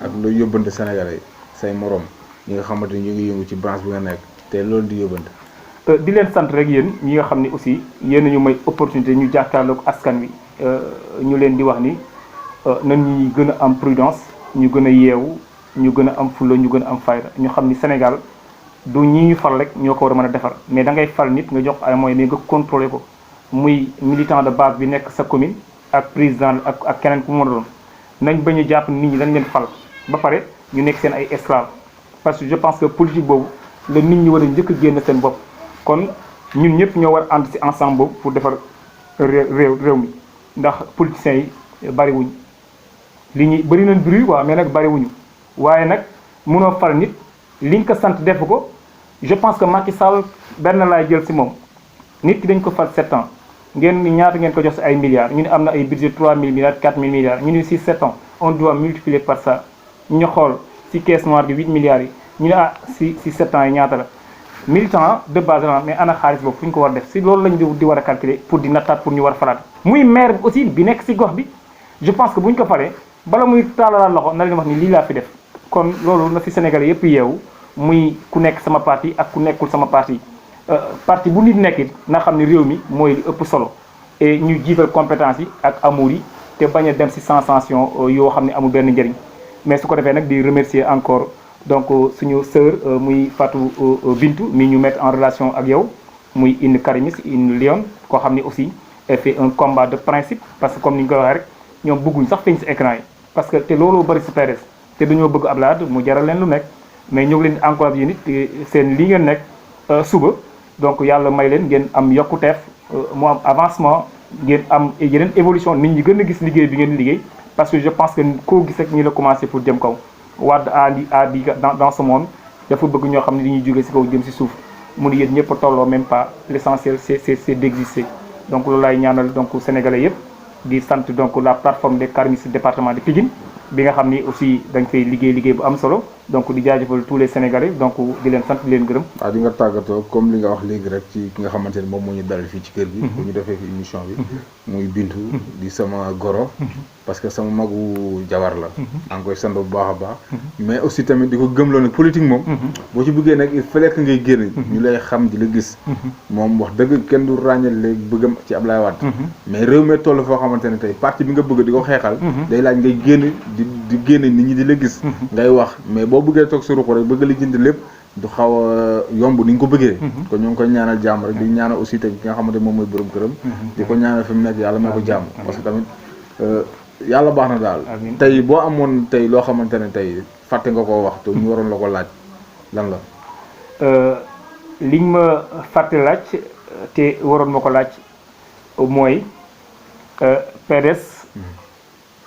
ak looy yóbbante Sénégalais say morom ñi nga xamante ni ñu ngi yëngu ci branche bi nga nekk te loolu di yóbbante di leen sant rek yéen ñi nga xam ne aussi yéen ñu may opportunité ñu jàkkaarloog askan wi ñu leen di wax ni nan ñuy gën a am prudence ñu gën a yeewu ñu gën a am fulla ñu gën a am fayda ñu xam ni Sénégal du ñi ñu fal rek ñoo ko war a mën a defar mais da ngay fal nit nga jox ay moyens mais nga contrôler ko muy militant de base bi nekk sa commune ak président ak keneen ku mu mën a doon nañ bañ a jàpp nit ñi dañ leen fal ba pare ñu nekk seen ay esclaves parce que je pense que politique boobu la nit ñi war a njëkk a génn seen bopp kon ñun ñëpp ñoo war ànd ci ensemble boobu pour defar réew mi ndax politiciens yi bariwuñ li ñuy bëri nañ bruit waaw mais nag bariwuñu waaye nag mënoo fal nit liñ ko sant def ko je pense que Macky Sall benn laay jël ci moom nit ki dañ ko fal 7 ans ngeen ni ñaata ngeen ko jox ci ay milliards ñu ne am na ay budget 3000 milliards 4000 milliards ñu ne ci 7 ans on doit multiplier par ça ñu xool ci caisse noire bi 8 milliards yi ñu ne ah ci 7 ans yi ñaata la militant de base mais ana xaalis boobu fu ñu ko war def ci loolu lañ di war a calculer pour di nattaat pour ñu war a falaat muy maire bi aussi bi nekk ci gox bi je pense que bu ñu ko falee bala muy taalalaat loxo na leen wax ni lii laa fi def kon loolu na ci Sénégalais yëpp yeewu muy ku nekk sama parti ak ku nekkul sama parti parti bu nit nekkit na xam ne réew mi mooy li ëpp solo et ñu jiital compétence yi ak amour yi te bañ a dem ci sensation yoo xam ne amul benn njëriñ mais su ko defee nag di remercier encore donc suñu sœur muy Fatou Bintou mi ñu mettre en relation ak yow muy une karimiste une lionne koo xam ne aussi elle fait un combat de principe parce que comme ni ñu ko waxee rek ñoom bëgguñ sax feeñ ci écran yi parce que te loolu bari ci PDS te dañoo bëgg Abdoulaye Wade mu jaral leen lu nekk mais ñu ngi leen di encouragé yéen it seen li ngeen nekk suba donc yàlla may leen ngeen am yokkuteef mu am avancement ngeen am yeneen évolution nit ñi gën a gis liggéey bi ngeen di liggéey parce que je pense que koo gis rek ñi la commencé pour jëm kaw Wade a dit dans ce monde dafa bëgg ñoo xam ne dañuy jógee ci kaw jëm ci suuf mu ne yéen ñëpp a tolloo même pas l'essentiel c'est d'exister donc loolu laay ñaanal donc sénégalais yëpp di sant donc la plateforme des karimistes département de Pikine bi nga xam ni aussi dañ fay liggéey bu am solo donc di jaajëfal tous les sénégalais donc di leen sant di leen gërëm. waaw di nga tàggatoo comme li nga wax léegi rek ci ki nga xamante ni moom moo ñu dalal fii ci kër gi. bu ñu defee fi émission bi. muy Bintou di sama goro. parce que sama magu jabar la. maa ngi koy sant bu baax a baax. mais aussi tamit di ko gëmloo ne politique moom. boo ci bëggee nag il fallait que ngay génn. ñu lay xam di la gis. moom wax dëgg kenn du ràññal léegi bëggam ci Abdoulaye Wade. mais réew mi toll foo xamante ne tey parti bi nga bëgg di ko xeexal. day laaj ngay génn di génne nit ñi di la gis. ngay wax mais boo bëggee toog sa ruq rek bëgg li jënd lépp du xaw a yomb ni nga ko bëggee. kon ñu ngi koy ñaanal jàmm rek di ñaanal aussi te ki nga xamante moom mooy borom këram. di ko ñaanal fi mu nekk yàlla may ko jàmm. parce que tamit yàlla baax na daal. tey boo amoon tey loo xamante ne tey fàtte nga koo wax te ñu waroon la ko laaj lan la. liñ ma fàtte laaj te waroon ma ko laaj mooy PDS.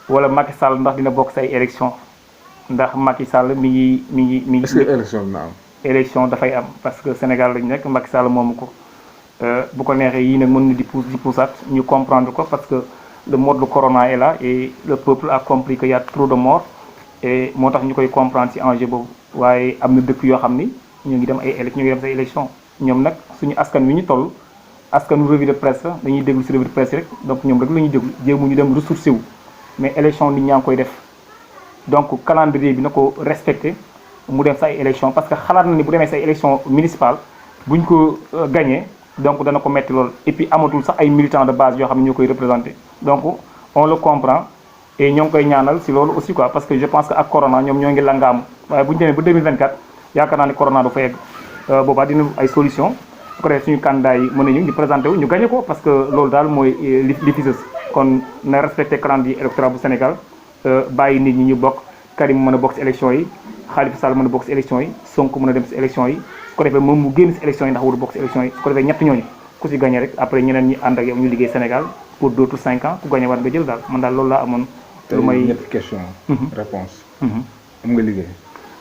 wala Macky Sall ndax dina bokk say élection ndax Macky Sall mi ngi. est-ce que élection dina am. élection dafay am parce que Sénégal lañu nekk Macky Sall moomu ko bu ko neexee yii nag mën na di poussaat ñu comprendre ko parce que le mode de corona est là et le peuple a compris que y a trop de morts et moo tax ñu koy comprendre ci enjeu boobu waaye am na dëkk yoo xam ni ñu ngi dem say élection ñoom nag suñu askan wi ñu toll askanu revue de presse la dañuy déglu ci revue de presse rek donc ñoom rek la ñuy déglu jéemu ñu dem ressourcé wu. mais élection nit ñaa ngi koy def donc calendrier bi na ko respecté mu dem sa ay élection parce que xalaat na ni bu demee sa ay élection municipale buñ ko gagné donc dana ko metti lool et puis amatul sax ay militants de base yoo xam ne ñoo koy représenté donc on le comprend et ñoo ngi koy ñaanal ci loolu aussi quoi parce que je pense que ak corona ñoom ñoo ngi langaamu waaye bu ñu demee ba 2024 yaakaar naa ne corona du fa yegg boobaa dina ay solution su ko defee suñu candidat yi mën nañu ñu présenté wu ñu gagné ko parce que loolu daal mooy li fi sës kon na respecté calendrier électoral bu Sénégal bàyyi nit ñi ñu bokk Karim mën a bokk ci élection yi Khalifa Sall mën a bokk ci élection yi Sonko mën a dem ci élection yi ko defee moom mu génn si élection yi ndax waru bokk si élection yi su ko defee ñett ñooñu ku si gagné rek après ñeneen ñi ànd ak yow ñu liggéey Sénégal pour d'autres 5 ans ku gagné war nga jël daal man daal loolu laa amoon. lu may ñetti question réponse am nga liggéey.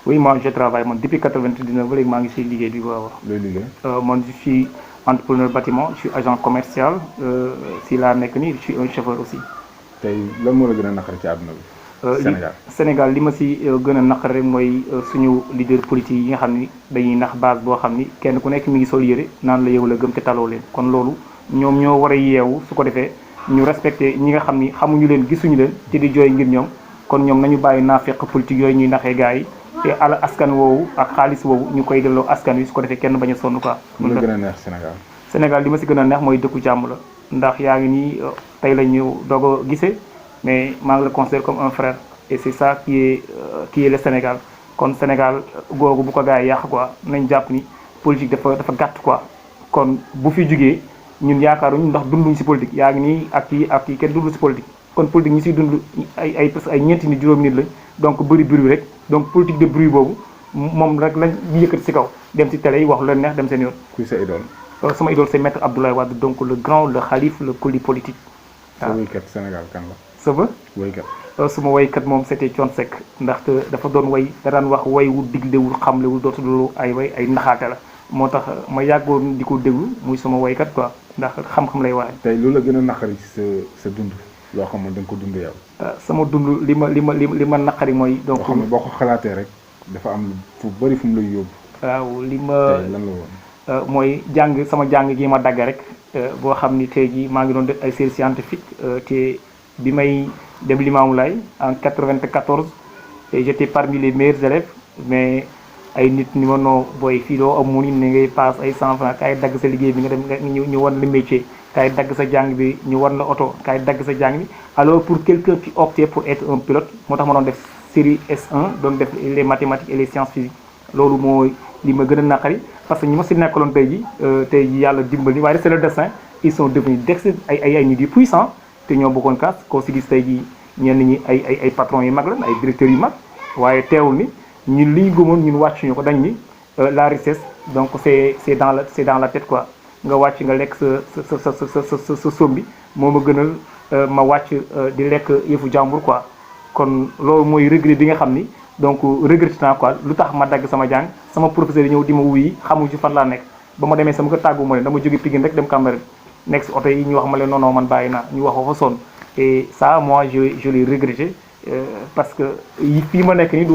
oui moi je travaille man depuis 99 ba léegi maa ngi si liggéey bi waaw. looy liggéey. man je suis entrepreneur bâtiment je suis agent commercial si laa nekk nii je suis un chauffeur aussi. tey lan moo la gën a naqari ci àdduna bi. Sénégal li ma si gën a naqari rek mooy suñu leader politique yi nga xam ni dañuy nax base boo xam ni kenn ku nekk mi ngi sol yëre naan la yow la gëm te taloo leen kon loolu ñoom ñoo war a yeewu su ko defee ñu respecté ñi nga xam ni xamuñu leen gisuñu leen te di jooy ngir ñoom kon ñoom nañu bàyyi naafeq politique yooyu ñuy naxee gars yi te ala askan woowu ak xaalis woowu ñu koy delloo askan wi su ko defee kenn bañ a sonn quoi. lu la gën a neex Sénégal. Sénégal li ma si gën a neex mooy dëkku jàmm la ndax yaa ngi nii tey la ñu doog a gisee mais maa ngi la considère comme un frère et c'est ça qui est le Sénégal kon Sénégal googu bu ko gars yi yàq quoi nañ jàpp ni politique dafa gàtt quoi kon bu fi jugee ñun yaakaaruñu ndax dunduñ si politique yaa ngi nii ak kii kenn dundu si politique kon politique ñi siy dund ay presque ay ñeenti nit juróomi nit lañ donc bëri bruit rek donc politique de bruit boobu moom rek lañ yëkkati si kaw dem si télé yi wax lu leen neex dem seen yoon. kuy sa idole. sama idole c'est maître Abdoulaye Wade donc le grand le khalife le colis politique. waaw sa woykat Sénégal kan la. sama woykat. suma woykat moom c'était Thione Seck ndaxte dafa doon way da daan wax way wu diglewul xamlewul dootu loolu ay way ay naxaate la moo tax ma yàggoon di ko déglu muy sama woykat quoi ndax xam-xam lay waxe tey lu la gën a naqari ci sa dund loo xam ne da nga ko dund yow. sama dund li ma naqari mooy. donc xam ne boo ko xalaatee rek dafa am fu bëri fu mu lay yóbbu. waaw li ma tey lan la woon. mooy sama jàng gi ma dagg rek boo xam ni tey jii maa ngi doon def ay série scientifique te bi may dem Limamoulaye en 94 et j'étais parmi les meilleurs élèves mais ay nit ni ma noo booy fii doo am mu ni ngay paas ay 100 francs kaay dagg sa liggéey bi nga dem ñu wan la métier kaay dagg sa jàng bi ñu wan la oto kaay dagg sa jàng bi alors pour quelqu'un qui optait pour être un pilote moo tax ma doon def série S1 doon def les mathématiques et les sciences physiques loolu mooy li ma gën a naqari parce que ñi ma si nekkaloon tey ji yàlla dimbali waaye c'est le destin ils sont devenus ay nit yu puissants te ñoo bokkoon kaas koo si gis tey jii ñenn ñi ay patrons yu mag la ay directeurs yu mag waaye teewul ni ñun li ñu gëmoon ñun wàccuñu ko dañ ni la richesse donc c'est dans la tête quoi nga wàcc nga lekk sa somme bi moo ma gënal ma wàcc di lekk yëfu jàmbur quoi kon loolu mooy regret bi nga xam ni donc regretté naa quoi lu tax ma dagg sama jàng sama professeur yi ñëw di ma wuyi xamuñu ci fan laa nekk ba ma demee sama ko tàggu ma leen dama jóge Pikine rek dem Cambérène nekk si oto yi ñu wax ma leen non man bàyyi naa ñu wax ko fa sonn et ça moi je l'ai regretté parce que fii ma nekk nii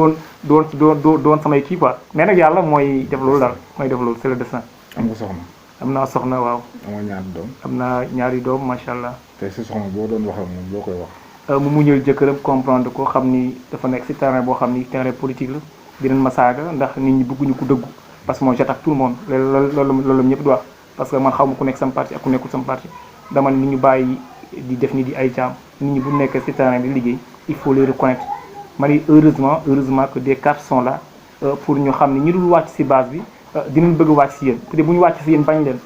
doon samay kii quoi mais nag yàlla mooy def loolu daal mooy def loolu c'est le destin. am nga soxna. am naa soxna waaw. amoo ñaari doom. am naa ñaari doom macha allah. tey sa soxna boo doon wax ak moom loo koy wax. mu muñal jëkkëram comprendre ko xam ni dafa nekk si terrain boo xam ni terrain politique la dinañ ma saaga ndax nit ñi bëgguñu ko dëggu parce que moi j'attaque tout le monde loolu ñëpp di wax parce que man xaw ma ku nekk sama parti ak ku nekkul sama parti dama nit ñu bàyyi di def ni di ay jaam nit ñi bu nekk si terrain bi liggéey il faut les reconnaître ma ni heureusement que des cartes sont là pour ñu xam ni ñi dul wàcc si base bi dinañ bëgg wàcc si yéen te bu ñu wàcc si yéen bañ leen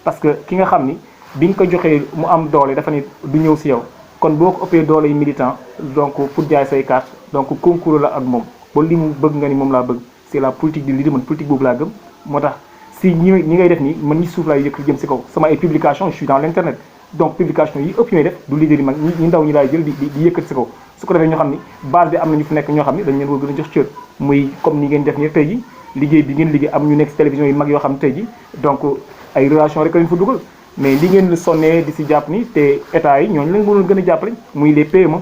parce que ki nga xam ni bi nga ko joxee mu am doole dafa ni du ñëw si yow kon boo ko ëppee doole yi militant donc pour jaay say carte donc concours la ak moom ba li mu bëgg nga ni moom laa bëgg c'est la politique du leader man politique boobu laa gëm moo tax si ñi ngay def nii man ñi suuf laay yëkk jëm si kaw sama ay publication je suis dans l'internet donc publication yi ëpp ñooy def du leader yi man ñi ndaw ñi laay jël di yëkkati si kaw su ko defee ñoo xam ni base bi am na ñu fi nekk ñoo xam ni dañ leen war gën a jox cër muy comme ni ngeen def nii tey ji liggéey bi ngeen liggéey am ñu nekk si télévision yi mag yoo xam ne tey ji donc ay relation rek lañ fa dugal mais li ngeen sonnee di si jàpp ni te état yi ñooñu leen mënoon gën a jàppale muy les PME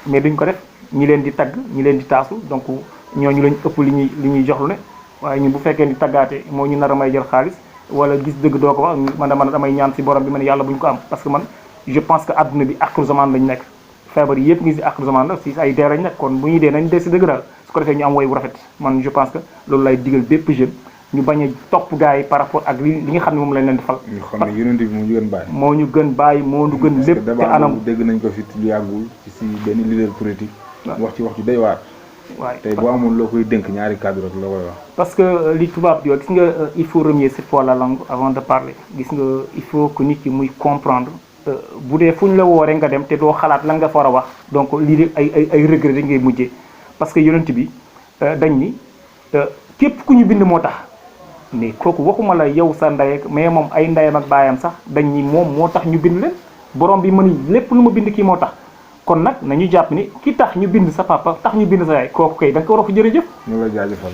mais duñ ko def ñi leen di tagg ñi leen di taasu donc ñooñu lañ ëpp li ñuy jox lu ne waaye ñun bu fekkee ni taggaate moo ñu nar a may jël xaalis wala gis dëgg doo ko wax man damay ñaan si borom bi man yàlla buñ ko am parce que man je pense que adduna bi akhiru zaman lañ nekk feebar yi yëpp ngi si akhiru zaman la si ay dee lañ nekk kon bu ñuy dee nañ dee si dëgg daal su ko defee ñu am woy bu rafet man je pense que loolu lay digal bépp jeune ñu bañ a topp gars yi par rapport ak li nga xam ne moom lañ leen di fal. ñu xam ne yonent bi moo ñu gën bàyyi. moo ñu gën bàyyi moo ñu gën lépp. te anam dégg nañ ko fi lu yàggul ci benn leader politique. wax ci wax ju doy waar. waaye tey boo amoon loo koy dénk ñaari cadre rek la koy wax. parce que li tubaab di wax gis nga il faut renier cette fois la langue avant de parler gis nga il faut que nit ki muy comprendre bu dee fu ñu la wooree nga dem te doo xalaat lan nga fa war a wax donc lii de ay regret rek ngay mujjee parce que yonent bi dañ ni képp ku ñu bind moo tax mais kooku waxuma la yow sa ndey mais moom ay ndeyam ak baayam sax dañ ni moom moo tax ñu bind leen borom bi mën lépp lu ma bind kii moo tax kon nag nañu jàpp ni ki tax ñu bind sa papa tax ñu bind sa yaay kooku kay da nga ko war a ko jërëjëf. ñu la jaajëfal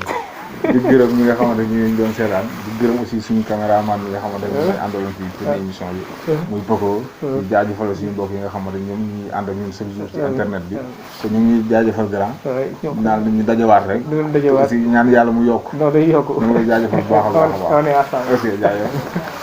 di gërëm ñi nga xamante ñu ngi doon seetaan di gërëm aussi suñu caméraman yi nga xamante ne ñooy àndaloon ci émission bi muy Paco di jaajëfal suñu mbokk yi nga xamante ñoom ñu ànd ak ñun chaque jour ci internet bi te ñu ngi jaajëfal grand naan ñu dajawaat rek aussi ñaan yàlla mu yokk non day yokk ñu ngi lay jaajëfal bu baax a baax a baax on est ensemble ok jaajëf